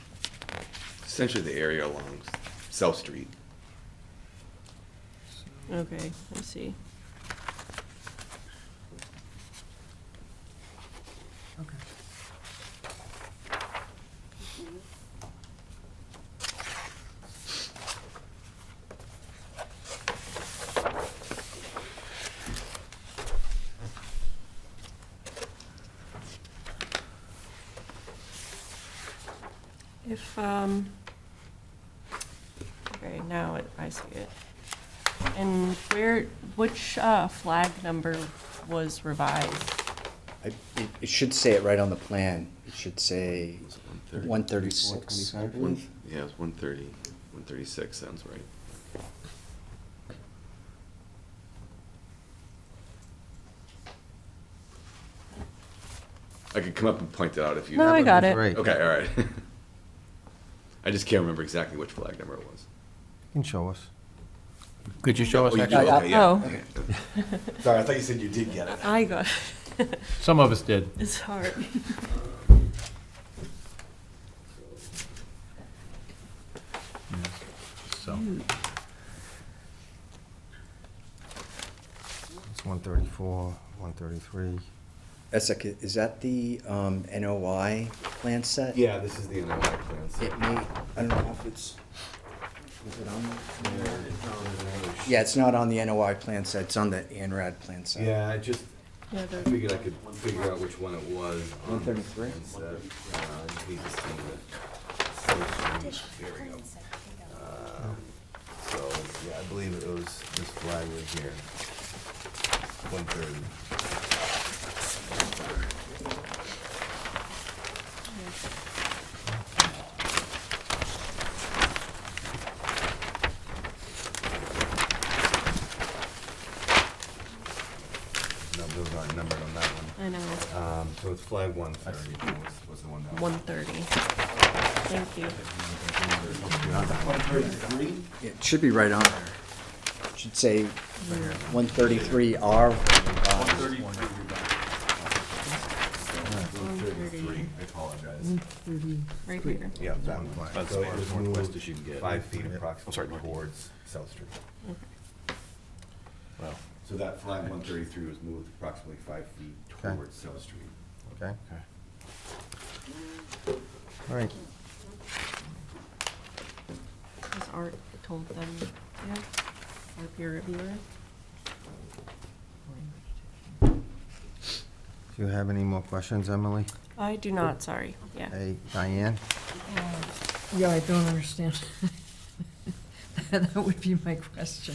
essentially the area along South Street. okay, I see. Okay. If, okay, now I see it. And which flag number was revised? It should say it right on the plan. It should say Was it 136, I believe. Yeah, it was 130, 136, sounds right. I could come up and point it out if you. No, I got it. Great. Okay, all right. I just can't remember exactly which flag number it was. You can show us. Could you show us Oh, you actually? do? Okay, yeah. Oh. Okay. Sorry, I thought you said you did get it. I got it. Some of us did. It's hard. So, It's 134, 133. Is that the NOI plan set? Yeah, this is the NOI plan. It may, I don't know if it's, is it on there? Yeah, it's not on the NOI plan set, it's on the ANRAD plan set. Yeah, I just Yeah, they're- figured I could figure out which one it was. on the 133? plan set. In case it's seen it. There we go. So, yeah, I believe it was this flag right here. 130. No, those aren't numbered on that one. I know, So it's flag 130 was the one that was. 130. Thank you. It should be right on there. It should say 133R. 130, I apologize. right here. Yeah, that one. So it was moved 5 feet approximately towards South Street. well, So that flag 133 was moved approximately 5 feet Okay. towards South Street. Okay? All right. Has Art told them, yeah, our peer reviewer? Do you have any more questions, Emily? I do not, sorry, yeah. Hey, Diane? Yeah, I don't understand. That would be my question.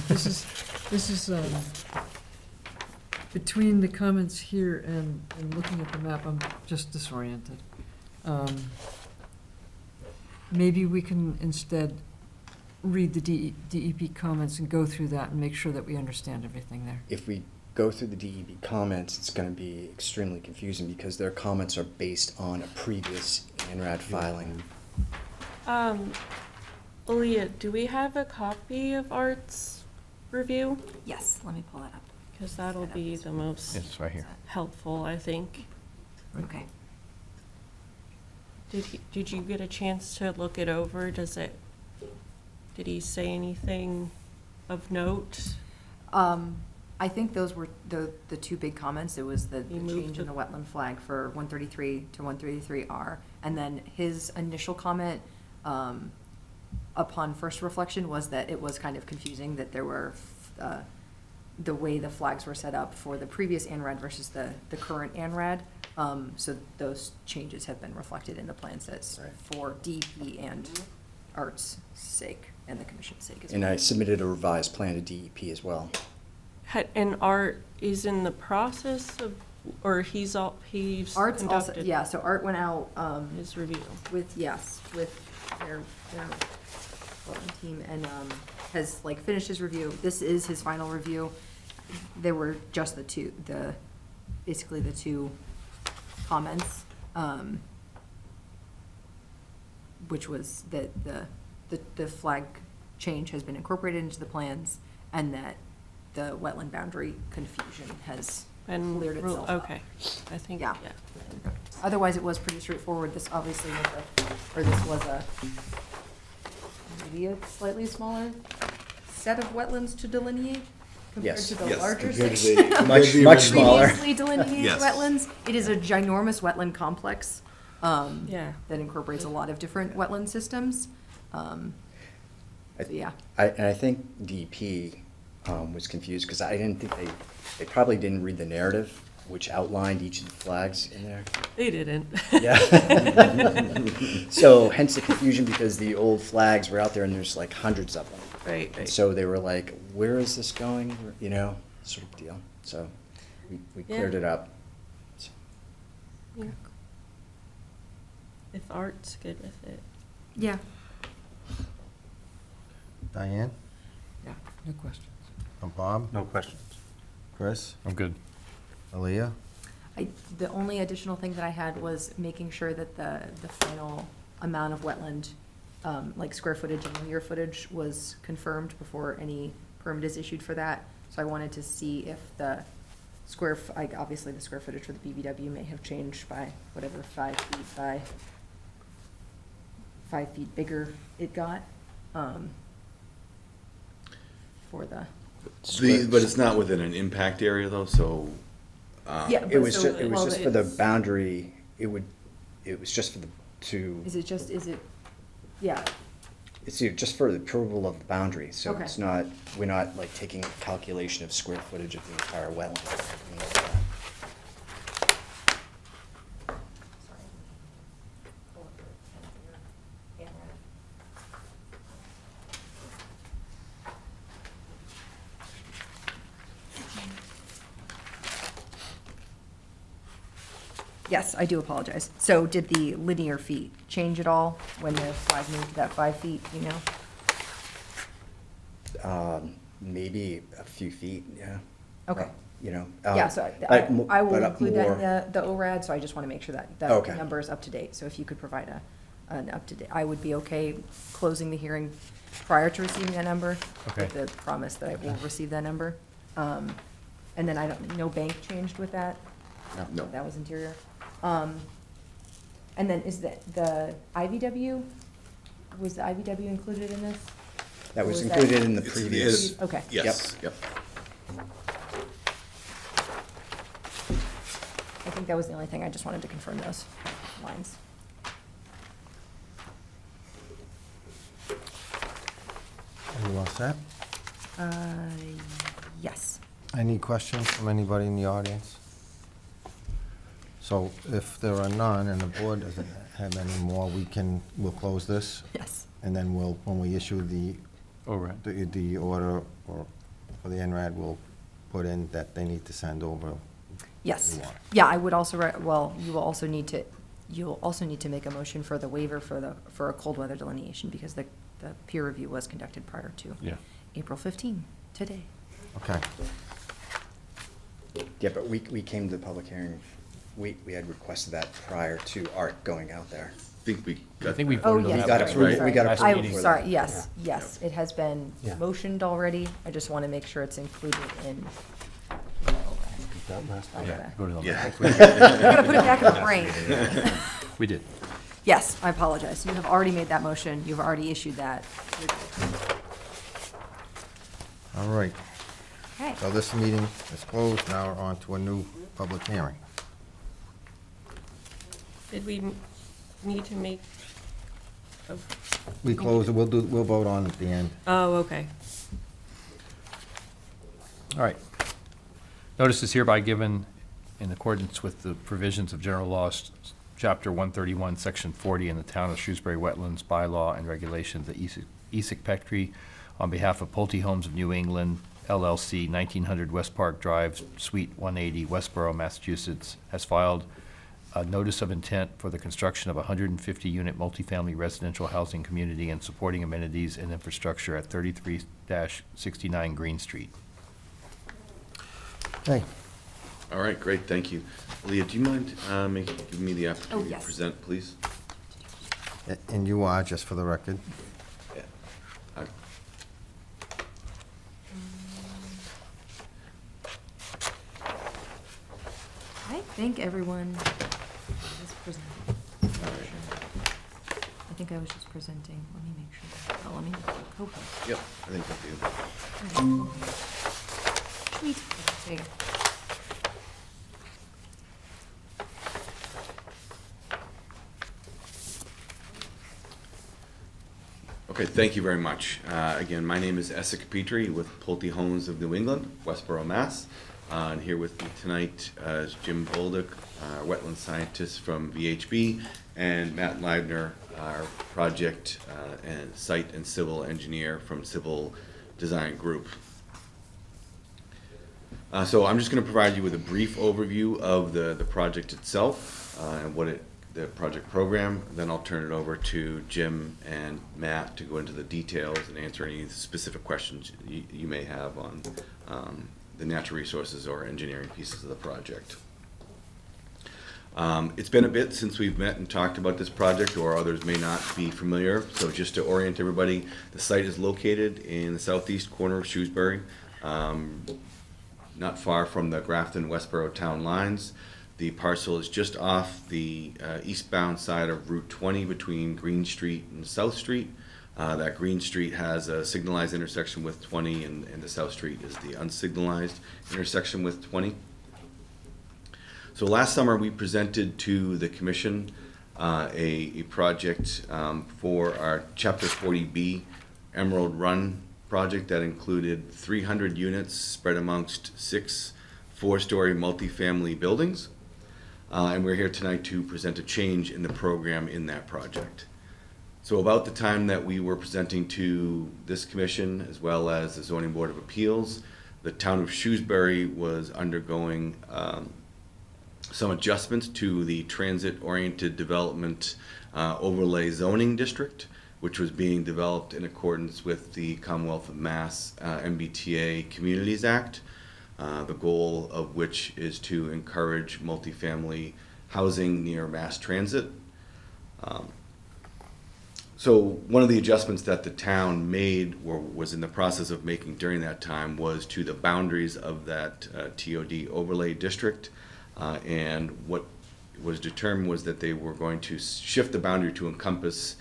This is between the comments here and looking at the map, I'm just disoriented. Maybe we can instead read the DEP comments and go through that and make sure that we understand everything there. If we go through the DEP comments, it's going to be extremely confusing because their comments are based on a previous ANRAD filing. Aaliyah, do we have a copy of Art's review? Yes, let me pull that up. Because that'll be the most It's right here. helpful, I think. Okay. Did you get a chance to look it over? Did he say anything of note? I think those were the two big comments. It was the He moved change to- in the wetland flag for 133 to 133R. And then his initial comment, upon first reflection, was that it was kind of confusing that there were, the way the flags were set up for the previous ANRAD versus the current ANRAD. So those changes have been reflected in the plan sets for DEP and Art's sake and the commission's sake as well. And I submitted a revised plan to DEP as well. And Art is in the process of, or he's Art's also, conducted yeah, so Art went out, his review? with their wetland team and, has like finished his review. This is his final review. There were just basically the two comments, which was that the flag change has been incorporated into the plans and that the wetland boundary confusion has And cleared itself up. okay, I think, Yeah. yeah. Otherwise, it was pretty straightforward. This obviously was maybe a slightly smaller set of wetlands to delineate compared Yes. to the Yes, larger compared to six. the much smaller. Previously delineated Yes. wetlands. It is a ginormous wetland complex, Yeah. that incorporates a lot of different wetland systems. So, yeah. I think DEP was confused because I didn't think they probably didn't read the narrative, which outlined each of the flags in there. They didn't. Yeah. So hence the confusion because the old flags were out there and there's like hundreds of them. Right, And right. so they were like, where is this going? You know, sort of deal. So we cleared Yeah. it up. So, Yeah. If Art's good with it. Yeah. Diane? Yeah, no questions. Bob? No questions. Chris? I'm good. Aaliyah? The only additional thing that I had was making sure that the final amount of wetland, like square footage and linear footage was confirmed before any permit is issued for that. So I wanted to see if the obviously the square footage for the BBW may have changed by whatever 5 feet by 5 feet bigger it got, for the. But it's not within an impact area though, so, Yeah, It but was so- just, it was well, just for the it's- boundary, it was just for yeah, it's just for the approval of the boundary, so Okay. it's not, we're not like taking a calculation of square footage of the entire wetland. or anything like that. Yes, I do apologize. So did the linear feet change at all when the flag moved to that 5 feet, you know? Maybe a few feet, yeah. Okay. You know. Yeah, so I will include that in the ORAD, so I just want to make sure that Okay. number is up to date. So if you could provide an up to date, I would be okay closing the hearing prior to receiving that number. Okay. With the promise that I will receive that number. And then no bank changed with that? No. That was interior. And then is the IVW, was the IVW included in this? That Or was was included in the It's- previous. it's- Okay. Yes, yep. I think that was the only thing. I just wanted to confirm those lines. Are you all set? Yes. Any questions from anybody in the audience? So if there are none and the board doesn't have any more, we'll close this. Yes. And then when we issue the Oh, right. the order or for the NRAD, we'll put in that they need to send over? Yes. You want. Yeah, I would also, well, you'll also need to make a motion for the waiver for a cold weather delineation, because the peer review was conducted prior to Yeah. April 15, today. Okay. Yeah, but we came to the public hearing, we had requested that prior to Art going out there. I think we I got. think we Oh, voted on yes. We that. got last approved- week. we got Last approved I'm meeting. for sorry, that. yes, yes, it has been Yeah. motioned already. I just want to make sure it's included in. I Yeah, go to the- Yeah. gotta put it back in the brain. We did. Yes, I apologize. You have already made that motion. You've already issued that. All right. Okay. So this meeting is closed. Now we're on to a new public hearing. Did we need to make, We close it, we'll vote on it at the end. oh, okay. All right. Notice is hereby given in accordance with the provisions of General Laws, Chapter 131, Section 40, in the Town of Shrewsbury Wetlands Bylaw and Regulations at Essex Petrie, on behalf of Pulte Homes of New England, LLC, 1900 West Park Drive, Suite 180, Westboro, Massachusetts, has filed a notice of intent for the construction of a 150-unit multifamily residential housing community and supporting amenities and infrastructure at 33-69 Green Street. Okay. All right, great, thank you. Leah, do you mind giving me the opportunity to yes. present, please? And you are, just for the record. Yeah. I think everyone is presenting. I think I was just presenting. Let me make sure. Oh, let me co-post. Yep, I think I do. Sweet. There you go. Okay, thank you very much. Again, my name is Essex Petrie with Pulte Homes of New England, Westboro, Mass. And here with me tonight is Jim Bolduc, our wetland scientist from VHB, and Matt Leibner, our project and site and civil engineer from Civil Design Group. So I'm just going to provide you with a brief overview of the project itself and the project program. Then I'll turn it over to Jim and Matt to go into the details and answer any specific questions you may have on the natural resources or engineering pieces of the project. It's been a bit since we've met and talked about this project, or others may not be familiar. So just to orient everybody, the site is located in the southeast corner of Shrewsbury, not far from the Grafton-Westboro town lines. The parcel is just off the eastbound side of Route 20 between Green Street and South Street. That Green Street has a signalized intersection with 20, and the South Street is the unsignalized intersection with 20. So last summer, we presented to the commission a project for our Chapter 40B Emerald Run project that included 300 units spread amongst 6 four-story multifamily buildings. And we're here tonight to present a change in the program in that project. So about the time that we were presenting to this commission, as well as the Zoning Board of Appeals, the town of Shrewsbury was undergoing some adjustments to the transit-oriented development overlay zoning district, which was being developed in accordance with the Commonwealth of Mass MBTA Communities Act, the goal of which is to encourage multifamily housing near mass transit. So one of the adjustments that the town made, or was in the process of making during that time, was to the boundaries of that TOD overlay district. And what was determined was that they were going to shift the boundary to encompass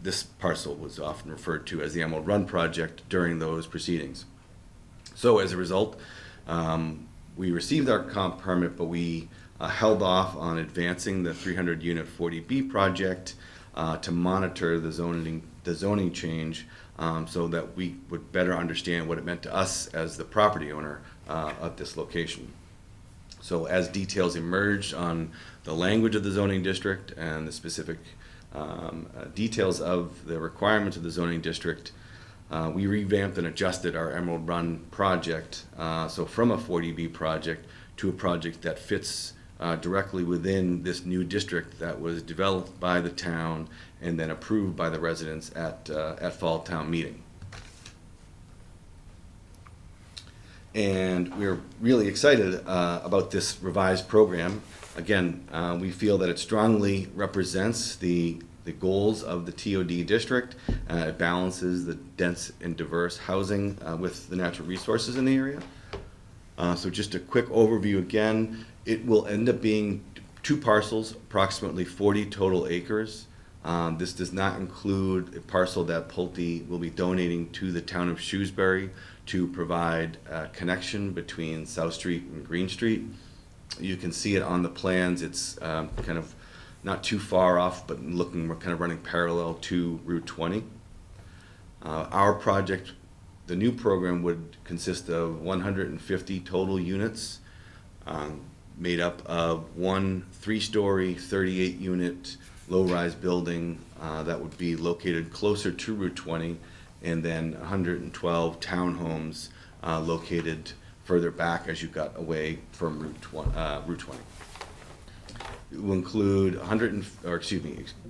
this parcel, was often referred to as the Emerald Run project during those proceedings. So as a result, we received our comp permit, but we held off on advancing the 300-unit 40B project to monitor the zoning change so that we would better understand what it meant to us as the property owner of this location. So as details emerged on the language of the zoning district and the specific details of the requirements of the zoning district, we revamped and adjusted our Emerald Run project, so from a 40B project to a project that fits directly within this new district that was developed by the town and then approved by the residents at Fall Town Meeting. And we're really excited about this revised program. Again, we feel that it strongly represents the goals of the TOD district. It balances the dense and diverse housing with the natural resources in the area. So just a quick overview again, it will end up being 2 parcels, approximately 40 total acres. This does not include a parcel that Pulte will be donating to the town of Shrewsbury to provide a connection between South Street and Green Street. You can see it on the plans. It's kind of not too far off, but we're kind of running parallel to Route 20. Our project, the new program, would consist of 150 total units, made up of 1 3-story, 38-unit low-rise building that would be located closer to Route 20, and then 112 townhomes located further back as you got away from Route 20. It will include 15%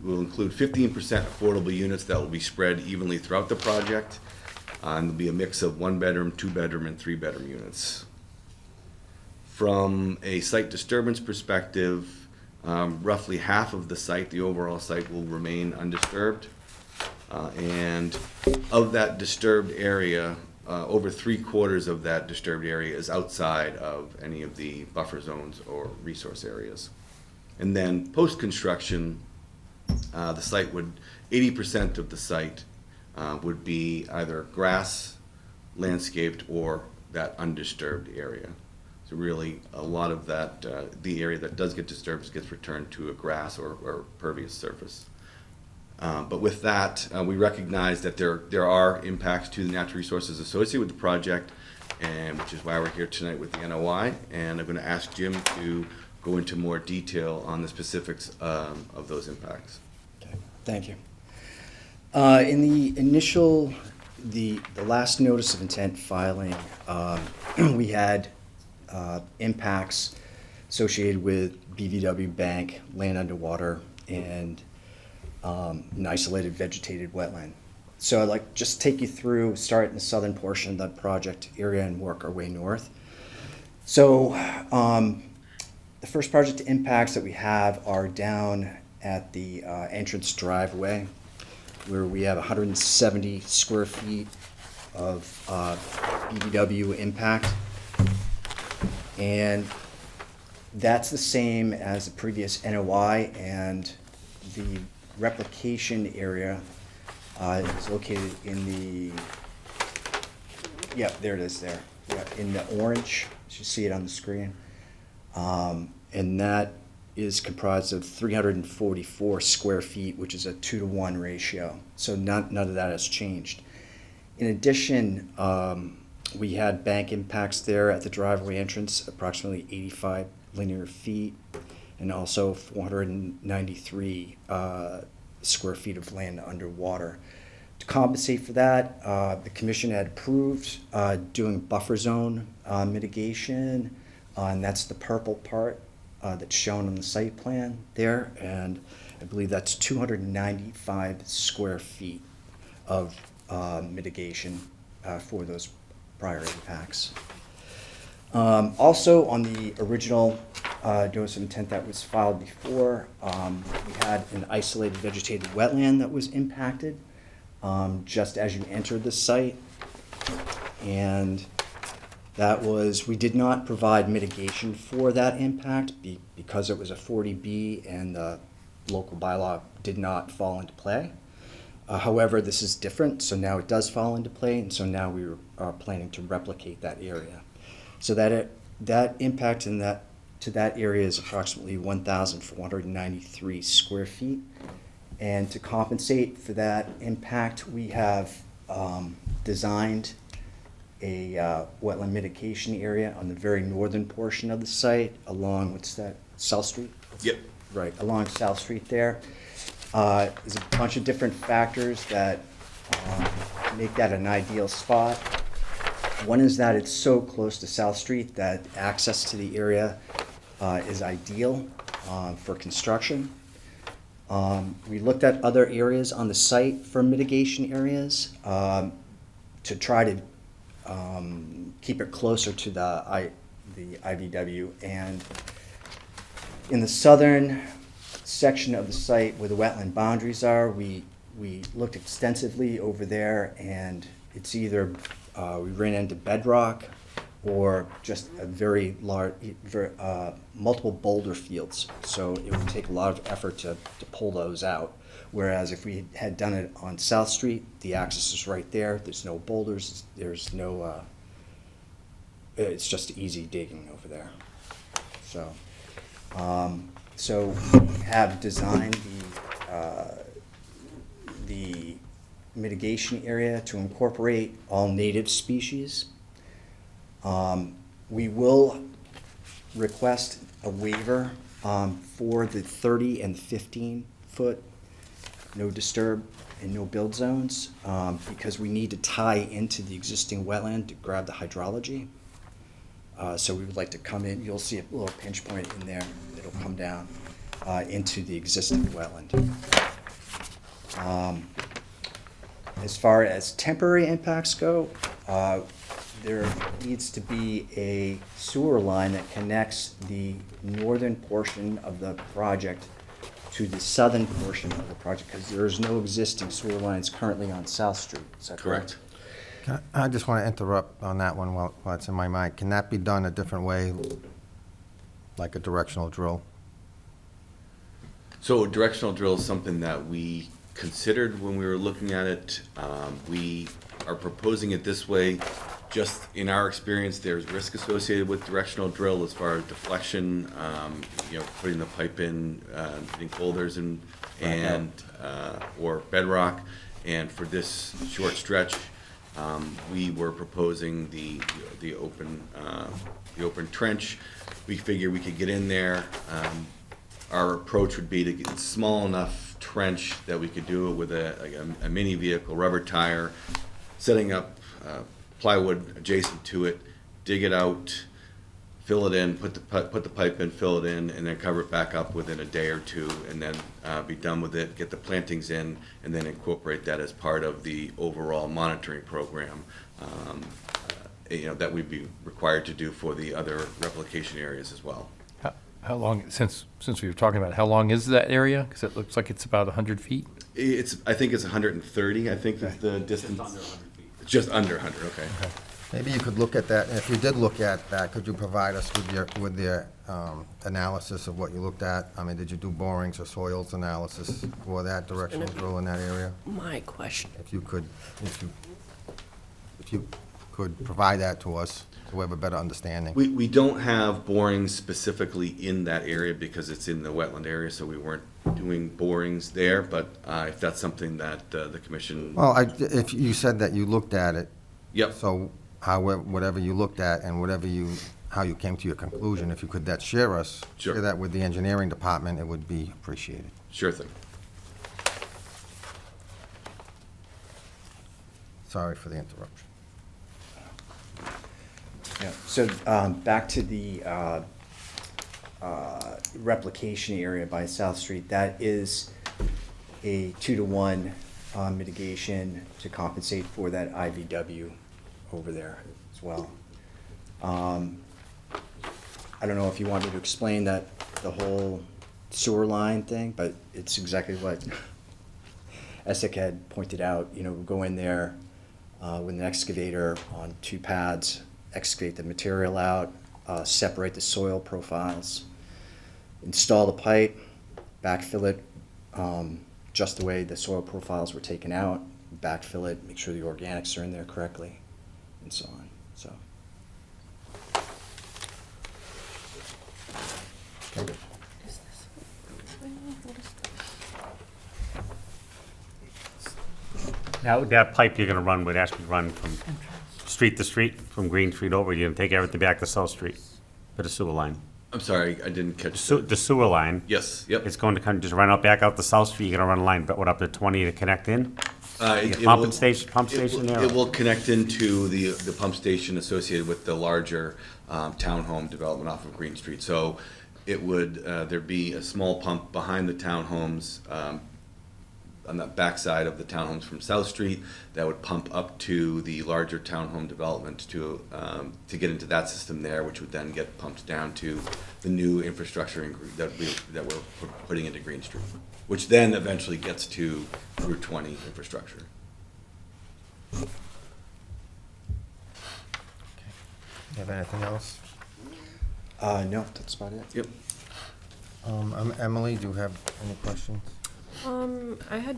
affordable units that will be spread evenly throughout the project, and there'll be a mix of 1-bedroom, 2-bedroom, and 3-bedroom units. From a site disturbance perspective, roughly half of the site, the overall site, will remain undisturbed. And of that disturbed area, over 3/4 of that disturbed area is outside of any of the buffer zones or resource areas. And then post-construction, the site would, 80% of the site would be either grass, landscaped, or that undisturbed area. So really, a lot of that, the area that does get disturbed gets returned to a grass or pervious surface. But with that, we recognize that there are impacts to the natural resources associated with the project, and which is why we're here tonight with the NOI. And I'm going to ask Jim to go into more detail on the specifics of those impacts. Okay, thank you. In the initial, the last notice of intent filing, we had impacts associated with BVW Bank, land underwater, and an isolated vegetated wetland. So I'd like just take you through, start in the southern portion of the project area and work our way north. So the first project impacts that we have are down at the entrance driveway, where we have 170 square feet of BVW impact. And that's the same as the previous NOI, and the replication area is located in the, there it is there. Yeah, in the orange, you see it on the screen. And that is comprised of 344 square feet, which is a 2-to-1 ratio. So none of that has changed. In addition, we had bank impacts there at the driveway entrance, approximately 85 linear feet, and also 493 square feet of land underwater. To compensate for that, the commission had approved doing buffer zone mitigation, and that's the purple part that's shown on the site plan there, and I believe that's 295 square feet of mitigation for those prior impacts. Also, on the original notice of intent that was filed before, we had an isolated vegetated wetland that was impacted just as you entered the site. And that was, we did not provide mitigation for that impact because it was a 40B and the local bylaw did not fall into play. However, this is different, so now it does fall into play, and so now we are planning to replicate that area. So that impact in that to that area is approximately 1,493 square feet. And to compensate for that impact, we have designed a wetland mitigation area on the very northern portion of the site along, what's that, South Street? Yep. Right, along South Street there. There's a bunch of different factors that make that an ideal spot. One is that it's so close to South Street that access to the area is ideal for construction. We looked at other areas on the site for mitigation areas to try to keep it closer to the IVW. And in the southern section of the site where the wetland boundaries are, we looked extensively over there, and it's either we ran into bedrock or just a very large, multiple boulder fields. So it would take a lot of effort to pull those out. Whereas if we had done it on South Street, the access is right there. There's no boulders. There's no. It's just easy digging over there. So, so we have designed the mitigation area to incorporate all native species. We will request a waiver for the 30 and 15-foot no disturb and no build zones because we need to tie into the existing wetland to grab the hydrology. So we would like to come in, you'll see a little pinch point in there that'll come down into the existing wetland. As far as temporary impacts go, there needs to be a sewer line that connects the northern portion of the project to the southern portion of the project, because there is no existing sewer lines currently on South Street. Is that correct? I just want to interrupt on that one while it's in my mind. Can that be done a different way, like a directional drill? So a directional drill is something that we considered when we were looking at it. We are proposing it this way. Just in our experience, there's risk associated with directional drill as far as deflection, putting the pipe in, hitting boulders and or bedrock. And for this short stretch, we were proposing the open trench. We figure we could get in there. Our approach would be to get a small enough trench that we could do it with a mini vehicle, rubber tire, setting up plywood adjacent to it, dig it out, fill it in, put the pipe in, fill it in, and then cover it back up within a day or two, and then be done with it, get the plantings in, and then incorporate that as part of the overall monitoring program that we'd be required to do for the other replication areas as well. How long, since we were talking about it, how long is that area? Because it looks like it's about 100 feet. I think it's 130, I think is the distance. Just under 100 feet. Just under 100, okay. Maybe you could look at that, and if you did look at that, could you provide us with the analysis of what you looked at? I mean, did you do borings or soils analysis for that directional drill in that area? My question. If you could provide that to us, so we have a better understanding. We don't have borings specifically in that area because it's in the wetland area, so we weren't doing borings there, but if that's something that the commission. Well, if you said that you looked at it. Yep. So whatever you looked at and how you came to your conclusion, if you could share that with the engineering department, it would be appreciated. Sure thing. Sorry for the interruption. Yeah, so back to the replication area by South Street, that is a 2-to-1 mitigation to compensate for that IVW over there as well. I don't know if you want me to explain the whole sewer line thing, but it's exactly what Essek had pointed out. Go in there with an excavator on 2 pads, excavate the material out, separate the soil profiles, install the pipe, backfill it just the way the soil profiles were taken out, backfill it, make sure the organics are in there correctly, and so on. So. Okay. Now, that pipe you're gonna run would actually run from street to street, from Green Street over, you're gonna take everything back to South Street for the sewer line. I'm sorry, I didn't catch The sewer line. Yes, yep. It's going to kind of just run out back out to South Street, you're gonna run a line, but what, up to 20 to connect in? It Pump will- pump station there? It will connect into the pump station associated with the larger townhome development off of Green Street. So it would, there'd be a small pump behind the townhomes, on the backside of the townhomes from South Street, that would pump up to the larger townhome development to get into that system there, which would then get pumped down to the new infrastructure that we're putting into Green Street, which then eventually gets to Route 20 infrastructure. You have anything else? No, that's about it. Yep. Emily, do you have any questions?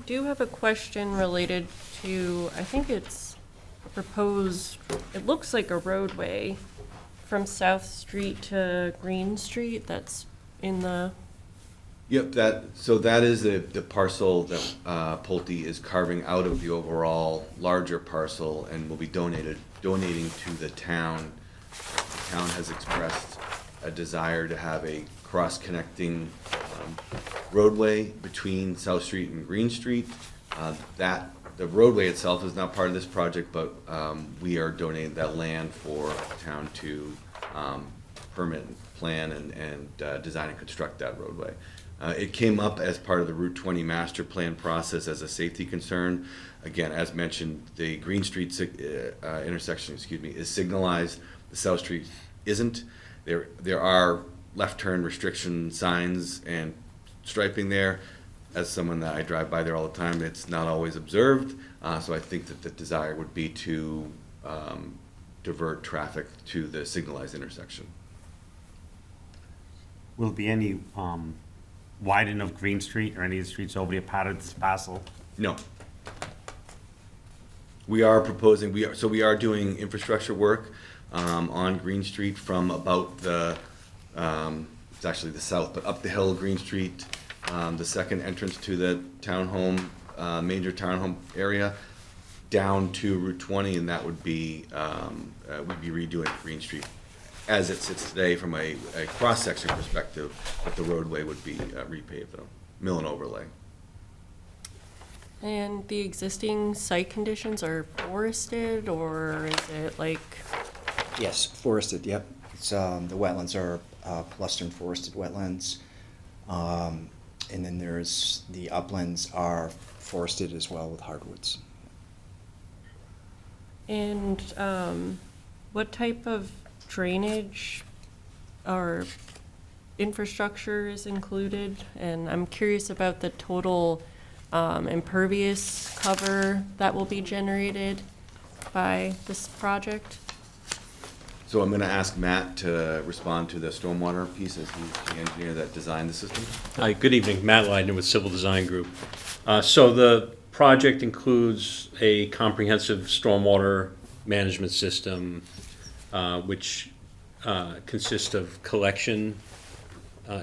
Do have a question related to, I think it's a proposed, it looks like a roadway from South Street to Green Street that's in the, Yep, that is the parcel that Pulte is carving out of the overall larger parcel and will be donating to the town. The town has expressed a desire to have a cross-connecting roadway between South Street and Green Street. The roadway itself is not part of this project, but we are donating that land for the town to permit, plan, and design and construct that roadway. It came up as part of the Route 20 master plan process as a safety concern. Again, as mentioned, the Green Street intersection, is signalized. The South Street isn't. There are left turn restriction signs and striping there. As someone that I drive by there all the time, it's not always observed. So I think that the desire would be to divert traffic to the signalized intersection. Will there be any widening of Green Street or any of the streets over a part of this parcel? No. We are proposing, we are doing infrastructure work on Green Street from about it's actually the south, but up the hill, Green Street, the second entrance to the townhome, major townhome area, down to Route 20, and that would be, we'd be redoing Green Street as it sits today from a cross-section perspective, but the roadway would be repaved, though, mill and overlay. and the existing site conditions are forested, or is it like, Yes, forested, yep. It's, the wetlands are Plustern forested wetlands. And then there's, the uplands are forested as well with hardwoods. and what type of drainage or infrastructure is included? And I'm curious about the total impervious cover that will be generated by this project. So I'm gonna ask Matt to respond to the stormwater piece, as he's the engineer that designed the system. Hi, good evening. Matt Leidner with Civil Design Group. So the project includes a comprehensive stormwater management system, which consists of collection,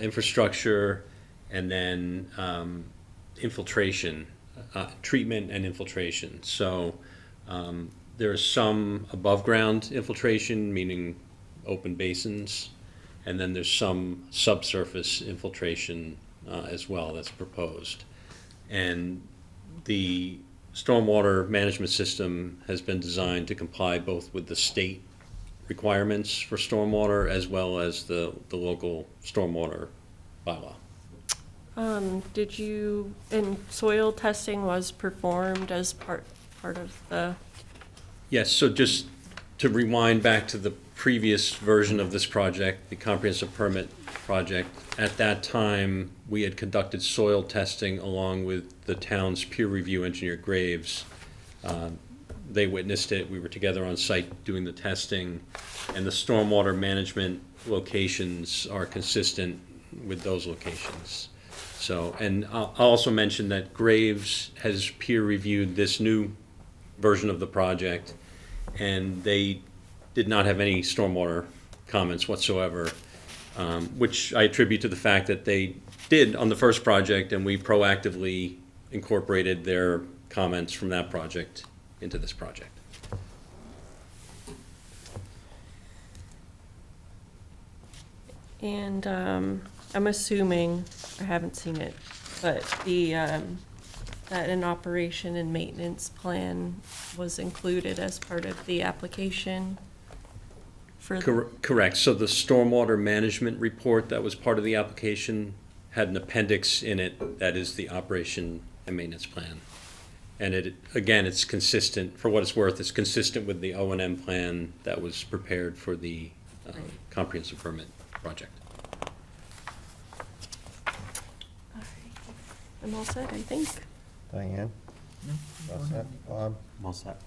infrastructure, and then infiltration, treatment and infiltration. So there is some above-ground infiltration, meaning open basins, and then there's some subsurface infiltration as well that's proposed. And the stormwater management system has been designed to comply both with the state requirements for stormwater as well as the local stormwater bylaw. And soil testing was performed as part of the, Yes, so just to rewind back to the previous version of this project, the comprehensive permit project, at that time, we had conducted soil testing along with the town's peer review engineer Graves. They witnessed it, we were together on site doing the testing, and the stormwater management locations are consistent with those locations. So, and I'll also mention that Graves has peer reviewed this new version of the project, and they did not have any stormwater comments whatsoever, which I attribute to the fact that they did on the first project, and we proactively incorporated their comments from that project into this project. and I'm assuming, I haven't seen it, but the that an operation and maintenance plan was included as part of the application for. Correct. So the stormwater management report that was part of the application had an appendix in it that is the operation and maintenance plan. And it, again, it's consistent, for what it's worth, it's consistent with the O&M plan that was prepared for the comprehensive permit project. I'm all set, I think. Diane? All set? Bob? I'm all set.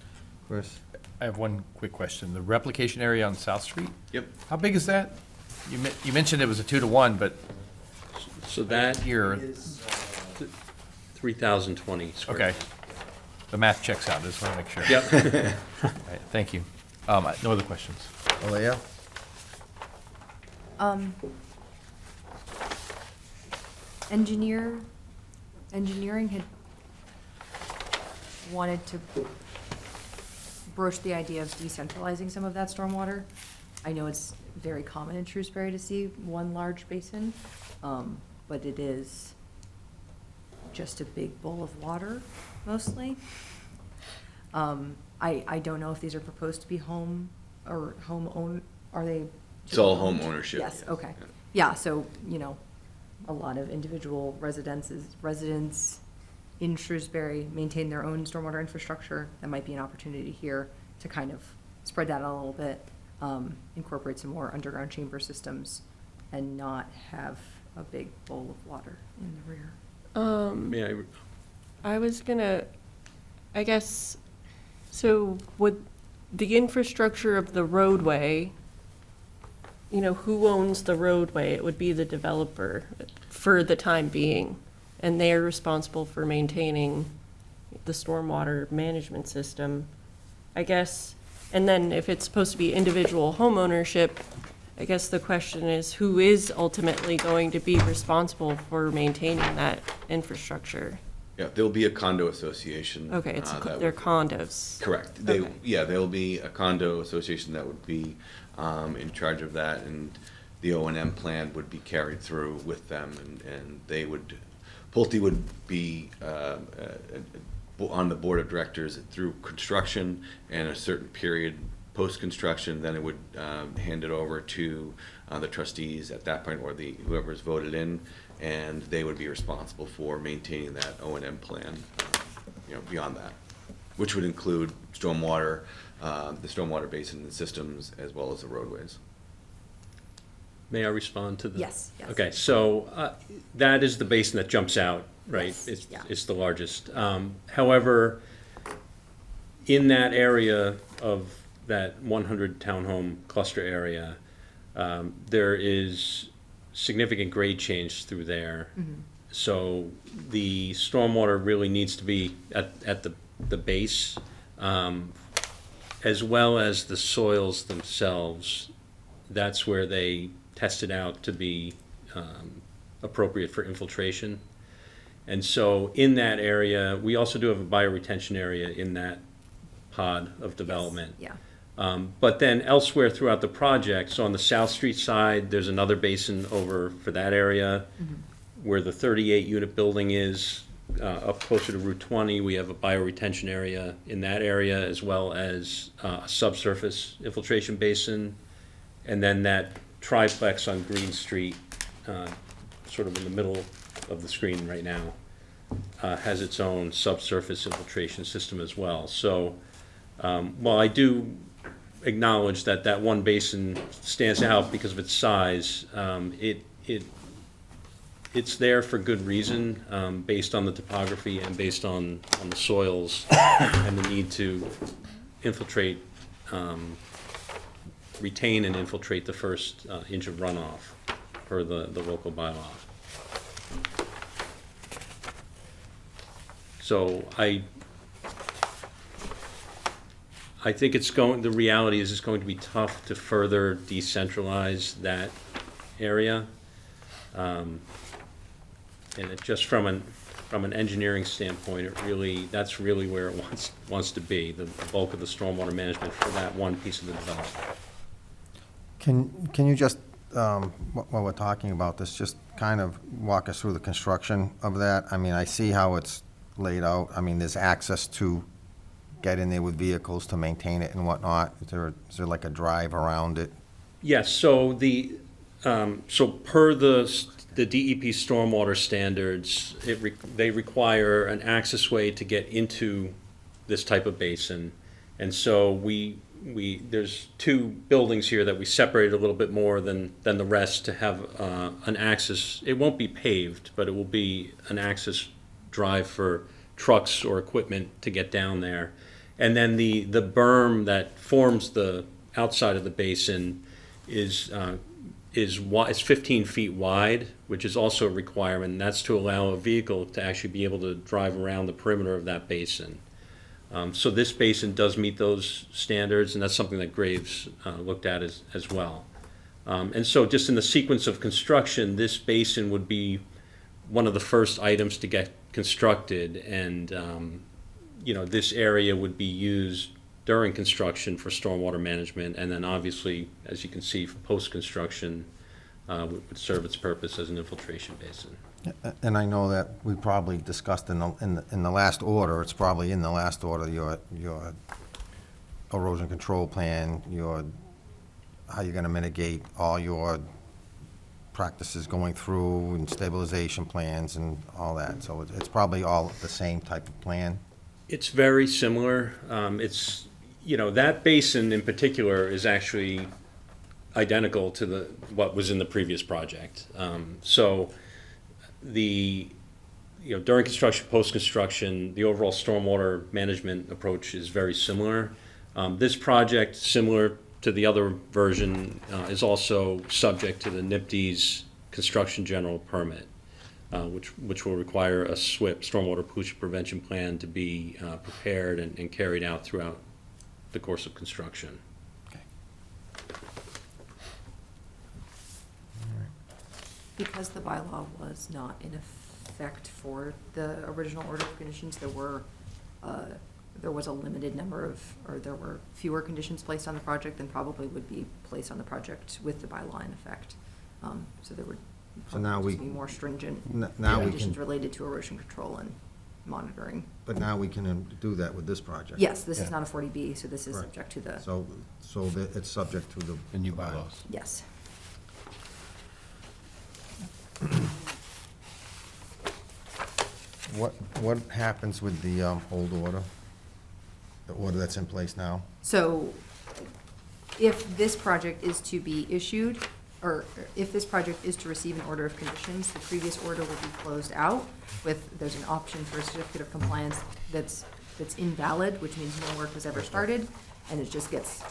Chris? I have one quick question. The replication area on South Street, Yep. how big is that? You mentioned it was a 2-to-1, but So that here, is 3,020 square. okay. The math checks out. I just want to make sure. Yep. All right, thank you. No other questions. Alea? Engineering had wanted to broach the idea of decentralizing some of that stormwater. I know it's very common in Shrewsbury to see one large basin, but it is just a big bowl of water mostly. I don't know if these are proposed to be home or home-owned, are they? It's all home ownership. Yes, okay. Yeah, so, a lot of individual residents in Shrewsbury maintain their own stormwater infrastructure. That might be an opportunity here to kind of spread that out a little bit, incorporate some more underground chamber systems, and not have a big bowl of water in the rear. May I I was gonna, I guess, so would the infrastructure of the roadway, who owns the roadway? It would be the developer for the time being, and they are responsible for maintaining the stormwater management system, I guess. And then if it's supposed to be individual home ownership, I guess the question is, who is ultimately going to be responsible for maintaining that infrastructure? Yeah, there'll be a condo association. Okay, it's, that they're would- condos. Correct. Okay. There'll be a condo association that would be in charge of that, and the O&M plan would be carried through with them, and they would, Pulte would be on the board of directors through construction and a certain period post-construction. Then it would hand it over to the trustees at that point, or whoever's voted in, and they would be responsible for maintaining that O&M plan, beyond that, which would include stormwater, the stormwater basin and systems, as well as the roadways. May I respond to the? Yes, yes. Okay, so that is the basin that jumps out, right? Yes, yeah. It's the largest. However, in that area of that 100 townhome cluster area, there is significant grade change through there. So the stormwater really needs to be at the base, as well as the soils themselves. That's where they tested out to be appropriate for infiltration. And so in that area, we also do have a bioretention area in that pod of development. Yeah. But then elsewhere throughout the project, so on the South Street side, there's another basin over for that area. Where the 38-unit building is, up closer to Route 20, we have a bioretention area in that area, as well as a subsurface infiltration basin. And then that triplex on Green Street, sort of in the middle of the screen right now, has its own subsurface infiltration system as well. So while I do acknowledge that that one basin stands out because of its size, it's there for good reason, based on the topography and based on the soils and the need to infiltrate, retain and infiltrate the first inch of runoff per the local bylaw. So I think the reality is it's going to be tough to further decentralize that area. And it just from an engineering standpoint, that's really where it wants to be, the bulk of the stormwater management for that one piece of the development. Can you just, while we're talking about this, just kind of walk us through the construction of that? I mean, I see how it's laid out? I mean, there's access to get in there with vehicles to maintain it and whatnot? Is there like a drive around it? Yes, so so per the DEP stormwater standards, they require an access way to get into this type of basin. And so there's two buildings here that we separated a little bit more than the rest to have an access. It won't be paved, but it will be an access drive for trucks or equipment to get down there. And then the berm that forms the outside of the basin is 15 feet wide, which is also a requirement, and that's to allow a vehicle to actually be able to drive around the perimeter of that basin. So this basin does meet those standards, and that's something that Graves looked at as well. And so just in the sequence of construction, this basin would be one of the first items to get constructed, and this area would be used during construction for stormwater management, and then obviously, as you can see, for post-construction, would serve its purpose as an infiltration basin. And I know that we probably discussed in the last order, it's probably in the last order, your erosion control plan, how you're gonna mitigate all your practices going through and stabilization plans and all that. So it's probably all the same type of plan. It's very similar. It's, that basin in particular is actually identical to what was in the previous project. So during construction, post-construction, the overall stormwater management approach is very similar. This project, similar to the other version, is also subject to the NIPD's construction general permit, which will require a SWIP, stormwater pollution prevention plan, to be prepared and carried out throughout the course of construction. Because the bylaw was not in effect for the original order of conditions, there was a limited number of, or there were fewer conditions placed on the project than probably would be placed on the project with the bylaw in effect. So there would So now probably we- be more stringent now we conditions can- related to erosion control and monitoring. But now we can do that with this project. Yes, this is Yeah. not a 40B, so this is Right. subject to the, So it's subject to The new bylaws. yes. What happens with the old order? The order that's in place now? So if this project is to be issued, or if this project is to receive an order of conditions, the previous order will be closed out there's an option for a certificate of compliance that's invalid, which means no work was ever started, and it just gets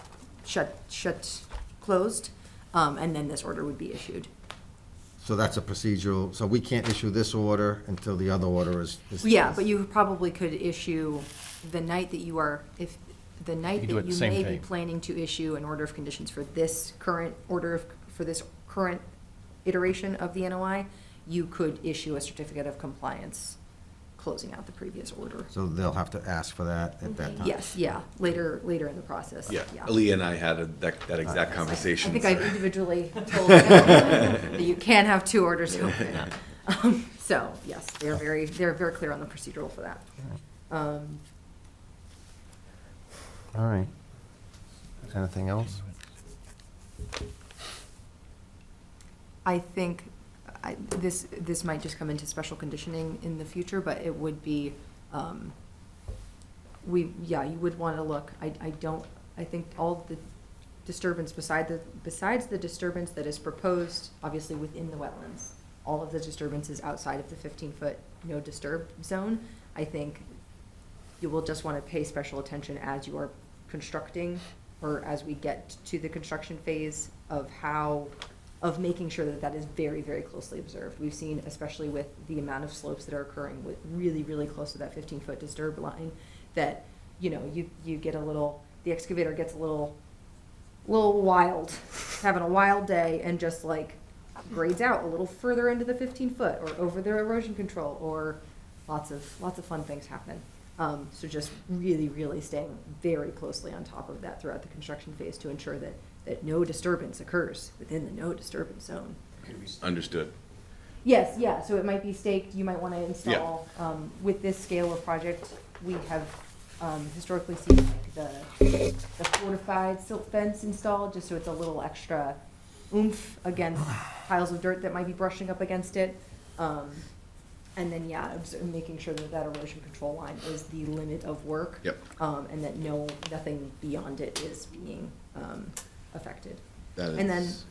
closed, and then this order would be issued. So that's a procedural, so we can't issue this order until the other order is. Yeah, but you probably could issue the night that you are, if, the night You do it that the you same may be day. planning to issue an order of conditions for this current for this current iteration of the NOI, you could issue a certificate of compliance closing out the previous order. So they'll have to ask for that at that time? Yes, yeah, later in the process. Yeah, Aaliyah and I had that exact I conversation. think I've individually told everyone that you can't have two orders open. So, yes, they're very clear on the procedural for that. All right. Anything else? I think this might just come into special conditioning in the future, but it would be, you would want to look. I think all the disturbance besides the disturbance that is proposed, obviously within the wetlands, all of the disturbances outside of the 15-foot no disturb zone, I think you will just want to pay special attention as you are constructing, or as we get to the construction phase of making sure that is very, very closely observed. We've seen, especially with the amount of slopes that are occurring with really, really close to that 15-foot disturb line, that, you get the excavator gets a little wild, having a wild day, and just like grades out a little further into the 15-foot or over their erosion control, or lots of fun things happen. So just really, really staying very closely on top of that throughout the construction phase to ensure that no disturbance occurs within the no disturbance zone. Understood. Yes, yeah, so it might be staked, you might wanna install, with this scale of project, we have, historically seen like the fortified silt fence installed, just so it's a little extra oomph against piles of dirt that might be brushing up against it. And then, yeah, making sure that that erosion control line is the limit of work. Yep. And that nothing beyond it is being, affected. That And then, is-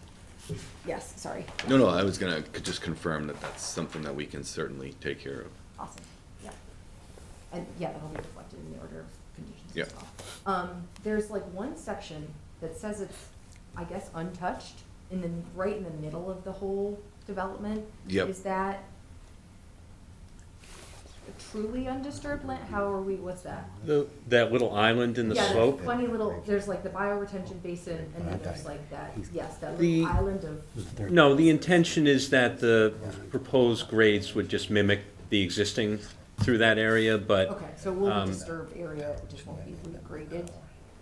yes, sorry. No, I was gonna just confirm that that's something that we can certainly take care of. Awesome, yeah. And, yeah, that'll be reflected in the order of conditions Yeah. as well. There's like one section that says it's, I guess, untouched, right in the middle of the whole development. Yep. Is that truly undisturbed land? How are we, what's that? That little island in the Yeah, slope? that funny little, there's like the bioretention basin, and then there's like that, yes, that The- little island of, No, the intention is that the proposed grades would just mimic the existing through that area, but okay, so it will be disturbed area, it just won't be regraded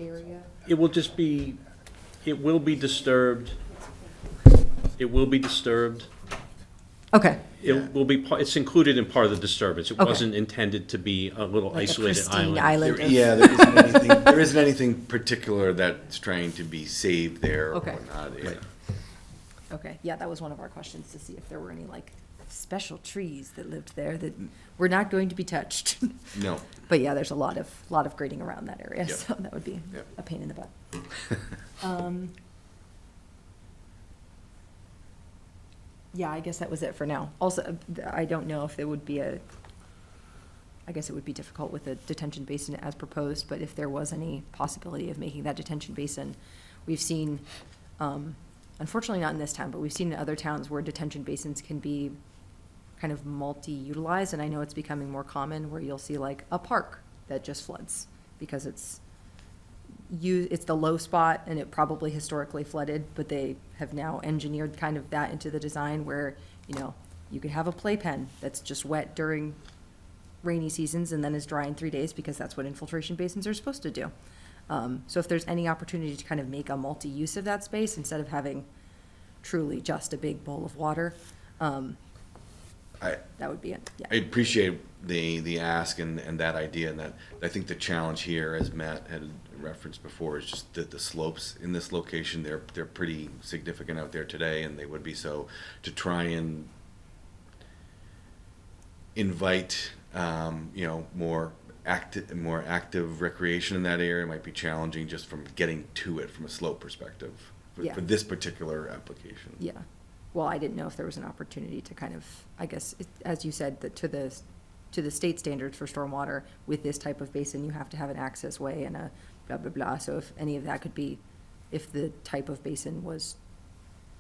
area? it will just be, it will be disturbed. It will be disturbed. Okay. It will be, it's included in part of the disturbance. It Okay. wasn't intended to be a little Like a isolated pristine island. island. There isn't anything, there isn't anything particular that's trying to be saved there or Okay. whatnot. Yeah. Okay, yeah, that was one of our questions, to see if there were any like special trees that lived there that were not going to be touched. No. But yeah, there's a lot of grading around that area, Yep. so that would be Yep. a pain in the butt. Yeah, I guess that was it for now. Also, I don't know if there would be I guess it would be difficult with a detention basin as proposed, but if there was any possibility of making that detention basin, we've seen, unfortunately not in this town, but we've seen in other towns where detention basins can be kind of multi-utilized, and I know it's becoming more common where you'll see like a park that just floods because it's the low spot and it probably historically flooded, but they have now engineered kind of that into the design where, you could have a playpen that's just wet during rainy seasons and then is dry in 3 days because that's what infiltration basins are supposed to do. So if there's any opportunity to kind of make a multi-use of that space instead of having truly just a big bowl of water, that would be it, yeah. I appreciate the ask and that idea, and that I think the challenge here, as Matt had referenced before, is just that the slopes in this location, they're pretty significant out there today, and they would be so. To try and invite more active recreation in that area might be challenging just from getting to it from a slope perspective Yeah. for this particular application. Yeah. Well, I didn't know if there was an opportunity to kind of, I guess, as you said, that to the state standards for stormwater, with this type of basin, you have to have an access way and a blah, blah, blah. So if any of that could be, if the type of basin was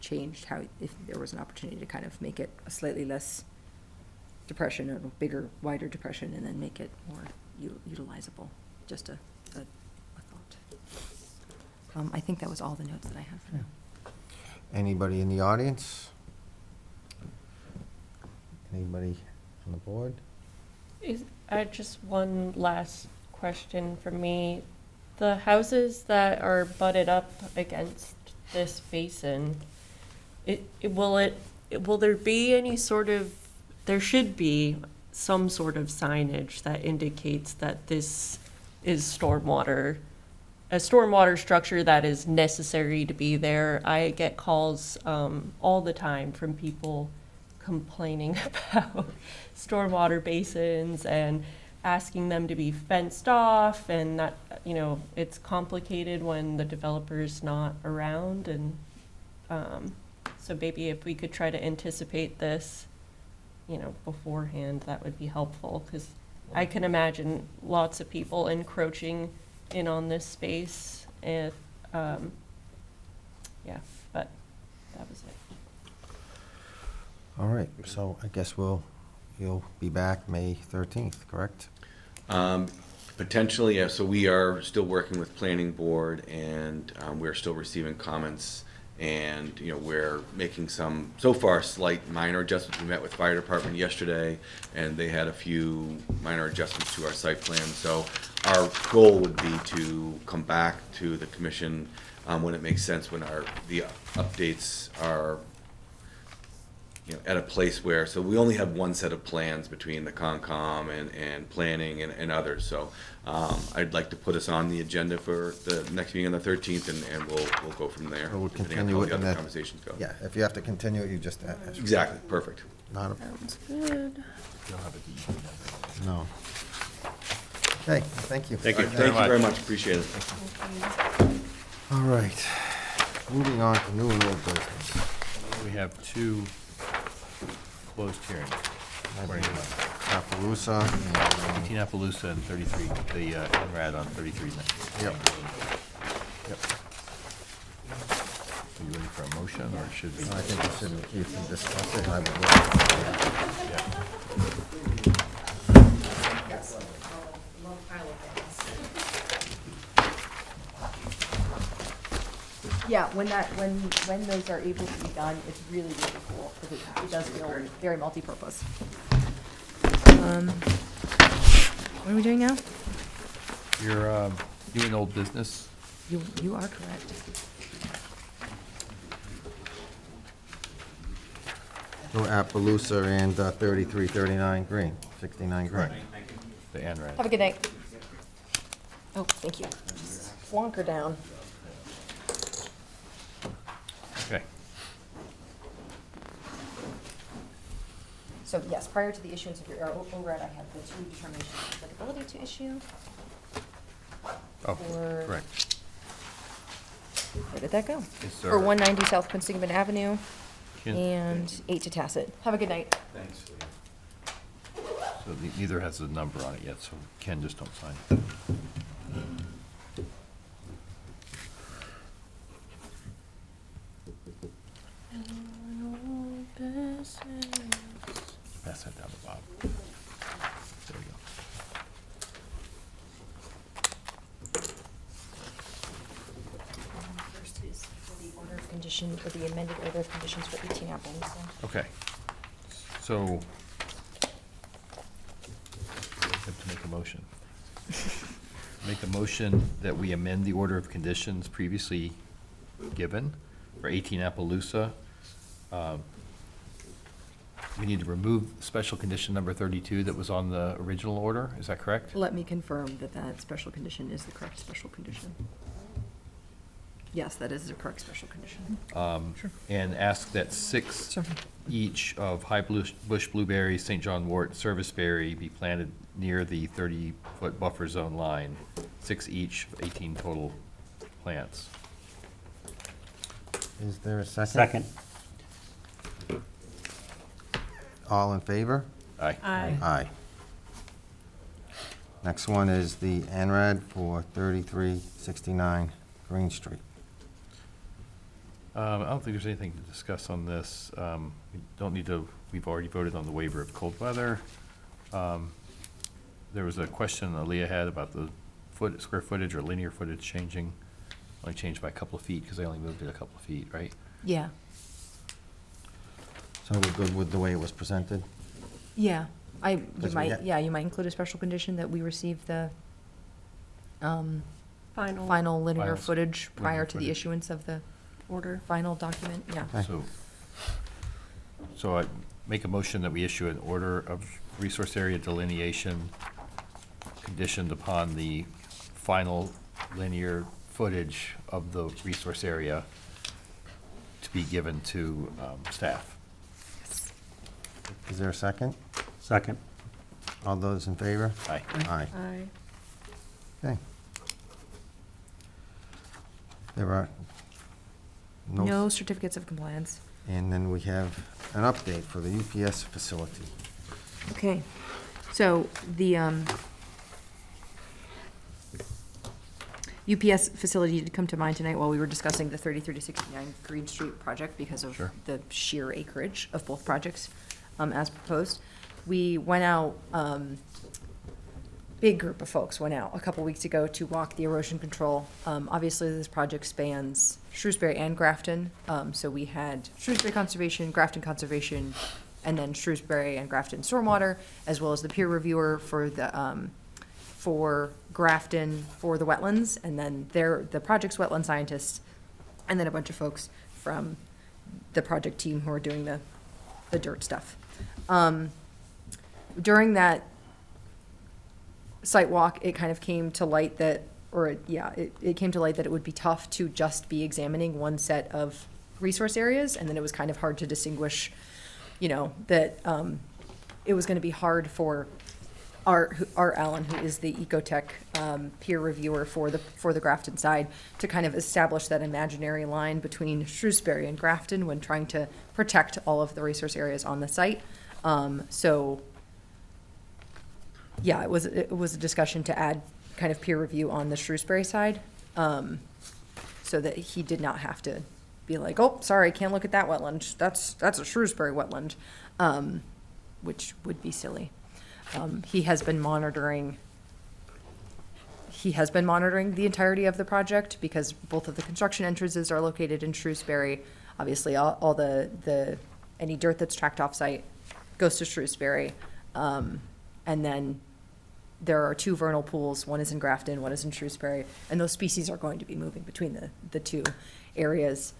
changed, if there was an opportunity to kind of make it a slightly less depression, or a bigger, wider depression, and then make it more utilizable, just a thought. I think that was all the notes that I have for now. Anybody in the audience? Anybody on the board? Just one last question from me. The houses that are butted up against this basin, will there be any sort of, there should be some sort of signage that indicates that this is stormwater, a stormwater structure that is necessary to be there. I get calls all the time from people complaining about stormwater basins and asking them to be fenced off, and that, it's complicated when the developer's not around, and so maybe if we could try to anticipate this, beforehand, that would be helpful, because I can imagine lots of people encroaching in on this space, and, yeah, but that was it. All right, so I guess you'll be back May 13th, correct? Potentially, yeah. So we are still working with planning board, and we're still receiving comments, and we're making some so far slight minor adjustments. We met with fire department yesterday, and they had a few minor adjustments to our site plan. So our goal would be to come back to the commission when it makes sense, when the updates are at a place where, so we only have one set of plans between the Concom and planning and others. So I'd like to put us on the agenda for the next meeting on the 13th, and we'll go from there. We'll depending on continue how it the in other that. conversations go. Yeah, if you have to continue it, you just ask. Exactly, perfect. Not a, Sounds good. no. Okay, thank you. Thank you. Thank you very much, appreciate it. All right, moving on to new and old business. We have two closed hearings. Appaloosa and, 18 Appaloosa and 33, the NRAD on 33. yep. Are you ready for a motion, or should we? I think you can discuss it. I would Yeah, when those are able to be done, it's really, really cool, because it does feel very multi-purpose. What are we doing now? Your new and old business. You are correct. So Appaloosa and 3339 Green, 69 Green. The NRAD. Have a good night. Oh, thank you. Flonker down. Okay. So yes, prior to the issuance of your ORAD, I have the two determinations of applicability to issue. Oh, For- correct. Where did that go? Yes, For sir. 190 South Quinsigamon Avenue Ken? and 8 to Tacit. Have a good night. Thanks. So neither has a number on it yet, so Ken, just don't sign it. Pass that down to Bob. There we go. First is for the order of condition, or the amended order of conditions for 18 Appaloosa. Okay. So, have to make a motion. Make a motion that we amend the order of conditions previously given for 18 Appaloosa. We need to remove special condition number 32 that was on the original order, is that correct? Let me confirm that that special condition is the correct special condition. Yes, that is the correct special condition. And ask that 6 Sorry. each of high bush blueberry, St. John wort, serviceberry be planted near the 30-foot buffer zone line. 6 each, 18 total plants. Is there a second? Second. All in favor? Aye. Aye. Aye. Next one is the NRAD for 3369 Green Street. I don't think there's anything to discuss on this. We don't need to, we've already voted on the waiver of cold weather. There was a question Aaliyah had about the square footage or linear footage changing. Only changed by a couple of feet, because they only moved it a couple of feet, right? Yeah. So we're good with the way it was presented? Yeah, you Because we might, had- yeah, you might include a special condition that we receive the Final final linear Final footage prior linear to the footage. issuance of the order. final document, yeah. Okay. So I make a motion that we issue an order of resource area delineation conditioned upon the final linear footage of the resource area to be given to staff. Is there a second? Second. All those in favor? Aye. Aye. Aye. Okay. There are No certificates of compliance. And then we have an update for the UPS facility. Okay, so the UPS facility did come to mind tonight while we were discussing the 33 to 69 Green Street project because of Sure. the sheer acreage of both projects as proposed. We went out, big group of folks went out a couple weeks ago to walk the erosion control. Obviously, this project spans Shrewsbury and Grafton. So we had Shrewsbury Conservation, Grafton Conservation, and then Shrewsbury and Grafton Stormwater, as well as the peer reviewer for the, for Grafton for the wetlands, and then the project's wetland scientists, and then a bunch of folks from the project team who are doing the the dirt stuff. During that site walk, it kind of came to light that, it came to light that it would be tough to just be examining one set of resource areas, and then it was kind of hard to distinguish, that it was going to be hard for Art Allen, who is the Ecotech peer reviewer for the Grafton side, to kind of establish that imaginary line between Shrewsbury and Grafton when trying to protect all of the resource areas on the site. So, yeah, it was a discussion to add kind of peer review on the Shrewsbury side, so that he did not have to be like, oh, sorry, can't look at that wetland. That's a Shrewsbury wetland, which would be silly. He has been monitoring the entirety of the project because both of the construction entrances are located in Shrewsbury. Obviously, all the any dirt that's tracked off site goes to Shrewsbury. And then there are 2 vernal pools. One is in Grafton, one is in Shrewsbury, and those species are going to be moving between the 2 areas.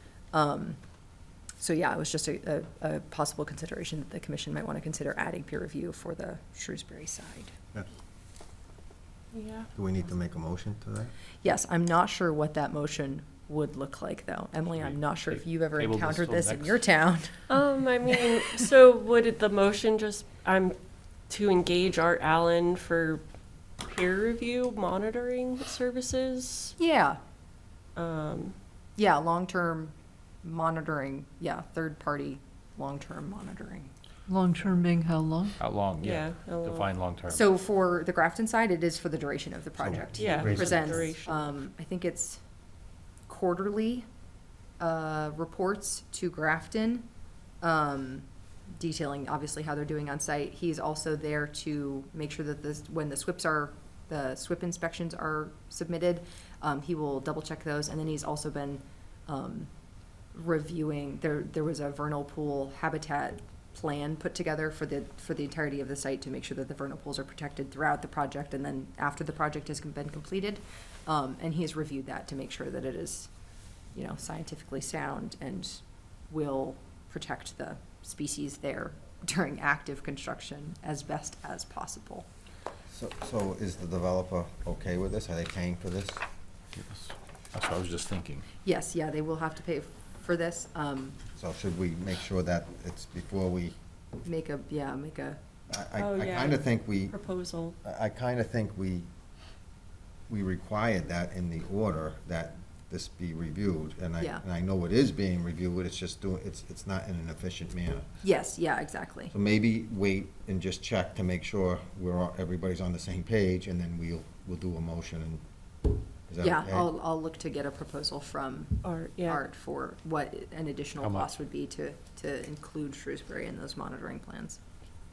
So yeah, it was just a possible consideration that the commission might want to consider adding peer review for the Shrewsbury side. Yes. Yeah. Do we need to make a motion to that? Yes, I'm not sure what that motion would look like, though. Emily, I'm not sure if you've ever Table this encountered till this in next- your town. I mean, so would the motion just, to engage Art Allen for peer review monitoring services? Yeah, Um, yeah, long-term monitoring, third-party long-term monitoring. Long-term being how long? How long, yeah, Yeah, how long. define long-term. So for the Grafton side, it is for the duration of the project. Yeah, He for the presents, duration. I think it's quarterly, reports to Grafton, detailing obviously how they're doing on site. He's also there to make sure that when the SWIP inspections are submitted, he will double check those, and then he's also been, reviewing, there was a vernal pool habitat plan put together for the entirety of the site to make sure that the vernal pools are protected throughout the project and then after the project has been completed. And he has reviewed that to make sure that it is, scientifically sound and will protect the species there during active construction as best as possible. So is the developer okay with this? Are they paying for this? That's what I was just thinking. Yes, yeah, they will have to pay for this, So should we make sure that it's before we, make a, I Oh, yeah. kind of think proposal. I kind of think we required that in the order that this be reviewed, and Yeah. I know it is being reviewed, it's just it's not in an efficient manner. yes, yeah, exactly. So maybe wait and just check to make sure everybody's on the same page, and then we'll do a motion, and, is that Yeah, okay? I'll look to get a proposal from Art, yeah. Art for what an additional How much? cost would be to include Shrewsbury in those monitoring plans.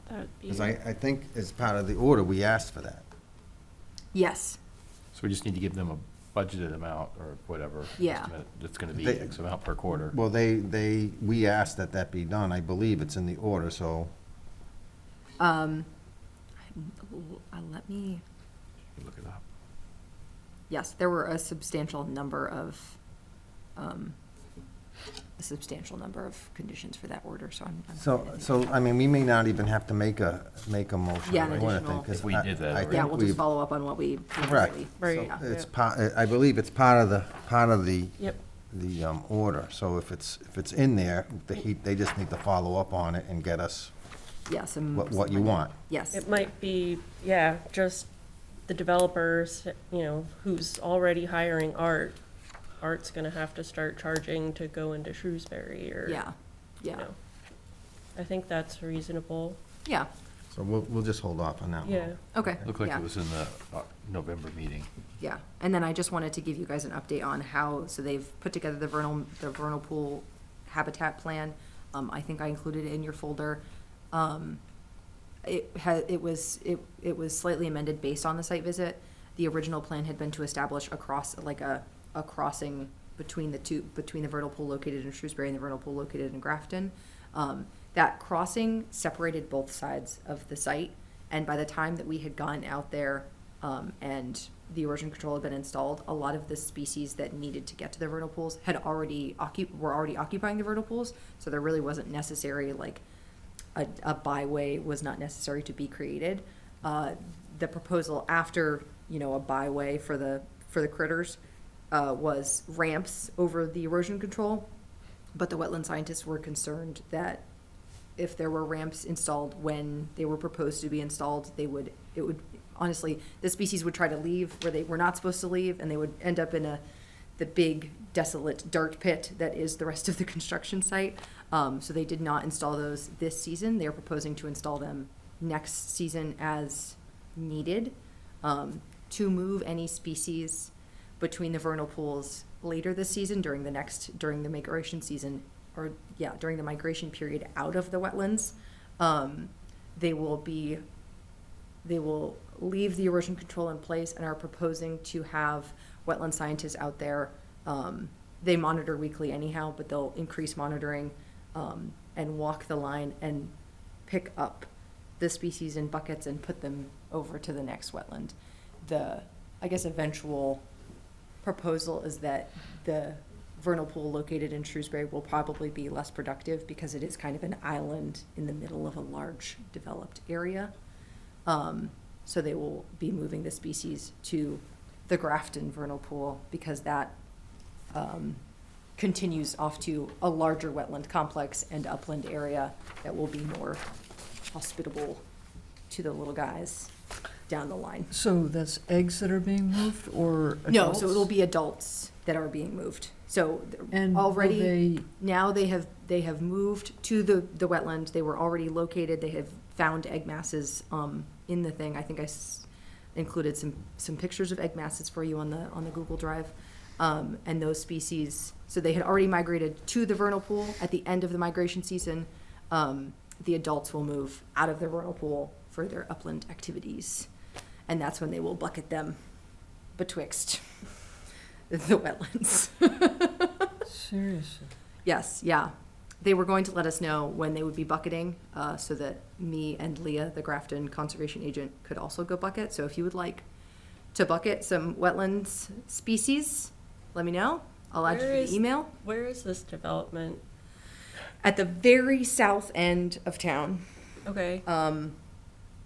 That'd be. Because I think as part of the order, we asked for that. Yes, So we just need to give them a budgeted amount or whatever. Yeah. estimate. It's gonna be They- X amount per quarter. Well, we asked that be done, I believe it's in the order, so, let me, Look it up. yes, there were a substantial number of conditions for that order, so I'm. so, I mean, we may not even have to make a motion. Yeah, an or anything, additional- 'cause If we did that I already. think Yeah, we'll we've- just follow up on what we. Correct. Right. Yeah. It's I believe it's part of the Yep. order, so if it's in there, they just need to follow up on it and get us Yes. what you want. Yes, It might be, yeah, just the developers, who's already hiring Art. Art's gonna have to start charging to go into Shrewsbury or. yeah, you yeah, know. I think that's reasonable. yeah, So we'll just hold off on that one. Yeah. okay. Looked like yeah. it was in the November meeting. Yeah, and then I just wanted to give you guys an update on how, so they've put together the vernal pool habitat plan. I think I included it in your folder. It was slightly amended based on the site visit. The original plan had been to establish a crossing between the vernal pool located in Shrewsbury and the vernal pool located in Grafton. That crossing separated both sides of the site, and by the time that we had gone out there, and the erosion control had been installed, a lot of the species that needed to get to the vernal pools were already occupying the vernal pools, so there really wasn't necessary, a byway was not necessary to be created. The proposal after, you know, a byway for the critters, was ramps over the erosion control. But the wetland scientists were concerned that if there were ramps installed when they were proposed to be installed, honestly, the species would try to leave where they were not supposed to leave, and they would end up in the big desolate dirt pit that is the rest of the construction site. So they did not install those this season. They're proposing to install them next season as needed, to move any species between the vernal pools later this season during the migration season, during the migration period out of the wetlands. They will leave the erosion control in place and are proposing to have wetland scientists out there. They monitor weekly anyhow, but they'll increase monitoring, and walk the line and pick up the species in buckets and put them over to the next wetland. The, I guess, eventual proposal is that the vernal pool located in Shrewsbury will probably be less productive because it is kind of an island in the middle of a large developed area. So they will be moving the species to the Grafton vernal pool because that continues off to a larger wetland complex and upland area that will be more hospitable to the little guys down the line. So that's eggs that are being moved or adults? No, so it'll be adults that are being moved. So And will already, they- now they have moved to the wetland. They were already located. They have found egg masses in the thing. I think included some pictures of egg masses for you on the Google Drive. And those species, so they had already migrated to the vernal pool. At the end of the migration season, the adults will move out of the vernal pool for their upland activities. And that's when they will bucket them betwixt the wetlands. Seriously? Yes, yeah. They were going to let us know when they would be bucketing, so that me and Leah, the Grafton conservation agent, could also go bucket. So if you would like to bucket some wetlands species, let me know. I'll add you to the email. Where is this development? At the very south end of town. Okay.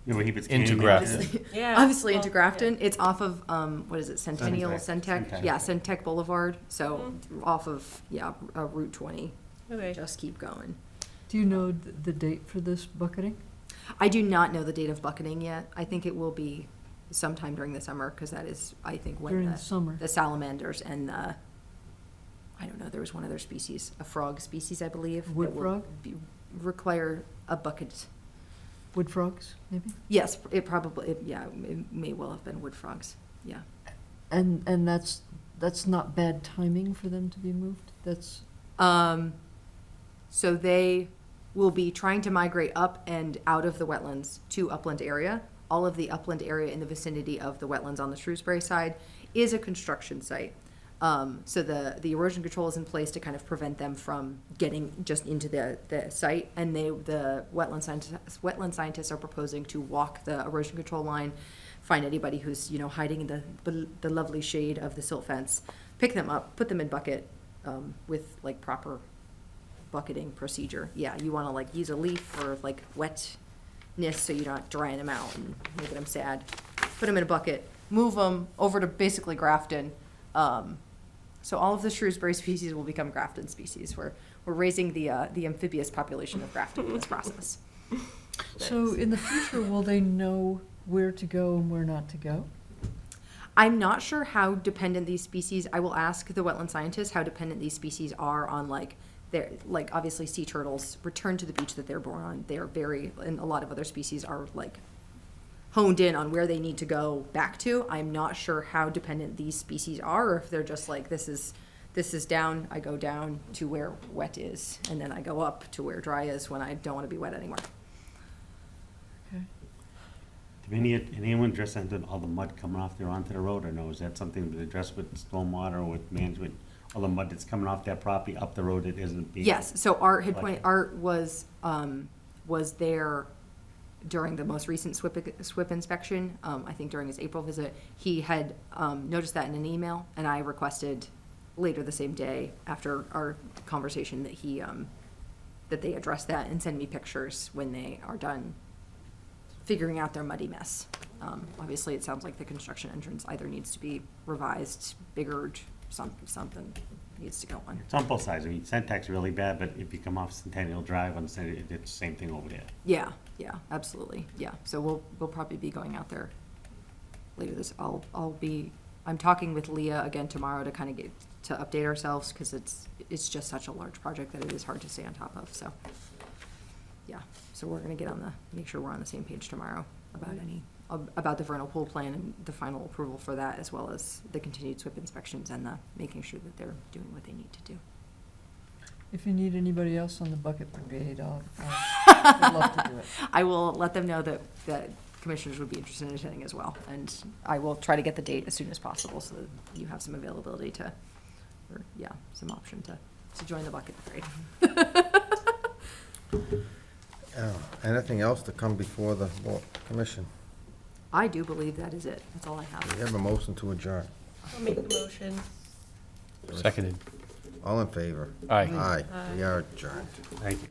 You know, he puts Into candy- Grafton. Yeah. Obviously into well, Grafton. It's off of, what is it, Centennial, Centec. Centec? Yeah, Centec Boulevard. So off of, Route 20. yeah. Okay. Just keep going. Do you know the date for this bucketing? I do not know the date of bucketing yet. I think it will be sometime during the summer, because that is, I think, when During the summer? the salamanders and the, I don't know, there was one other species, a frog species, I believe. that Wood will frog? require a bucket. Wood frogs, maybe? Yes, it probably, it may well have been wood frogs, yeah. And that's not bad timing for them to be moved? That's, So they will be trying to migrate up and out of the wetlands to upland area. All of the upland area in the vicinity of the wetlands on the Shrewsbury side is a construction site. So the erosion control is in place to kind of prevent them from getting just into the site. And the wetland scientists are proposing to walk the erosion control line, find anybody who's, hiding in the lovely shade of the silt fence, pick them up, put them in bucket, with like proper bucketing procedure. Yeah, you want to like use a leaf for like wetness so you're not drying them out and making them sad. Put them in a bucket, move them over to basically Grafton. So all of the Shrewsbury species will become Grafton species. We're raising the amphibious population of Grafton in this process. so in the future, will they know where to go and where not to go? I'm not sure how dependent these species, I will ask the wetland scientists how dependent these species are on obviously sea turtles return to the beach that they're born on. They're and a lot of other species are like honed in on where they need to go back to. I'm not sure how dependent these species are, or if they're just like, this is down, I go down to where wet is, and then I go up to where dry is when I don't want to be wet anymore. Did anyone address all the mud coming off there onto the road, or no? Is that something to address with stormwater or with management? All the mud that's coming off that property up the road that isn't being. Yes, so Art was there during the most recent SWIP inspection, I think during his April visit. He had noticed that in an email, and I requested later the same day after our conversation that he that they address that and send me pictures when they are done figuring out their muddy mess. Obviously, it sounds like the construction entrance either needs to be revised, biggered, something needs to go on. It's on both sides. I mean, Centec's really bad, but if you come off Centennial Drive on Centennial, it's the same thing over there. Yeah, yeah, absolutely, yeah. So we'll probably be going out there later I'm talking with Leah again tomorrow to kind of to update ourselves, because it's just such a large project that it is hard to stay on top of, so. Yeah, so we're gonna make sure we're on the same page tomorrow about the vernal pool plan and the final approval for that, as well as the continued SWIP inspections and making sure that they're doing what they need to do. If you need anybody else on the bucket brigade, I'd love to do it. I will let them know that commissioners would be interested in attending as well, and I will try to get the date as soon as possible so that you have some availability some option to join the bucket parade. Anything else to come before the commission? I do believe that is it. That's all I have. We have a motion to adjourn. I'll make the motion. Seconded. All in favor? Aye. Aye. We are adjourned. Thank you.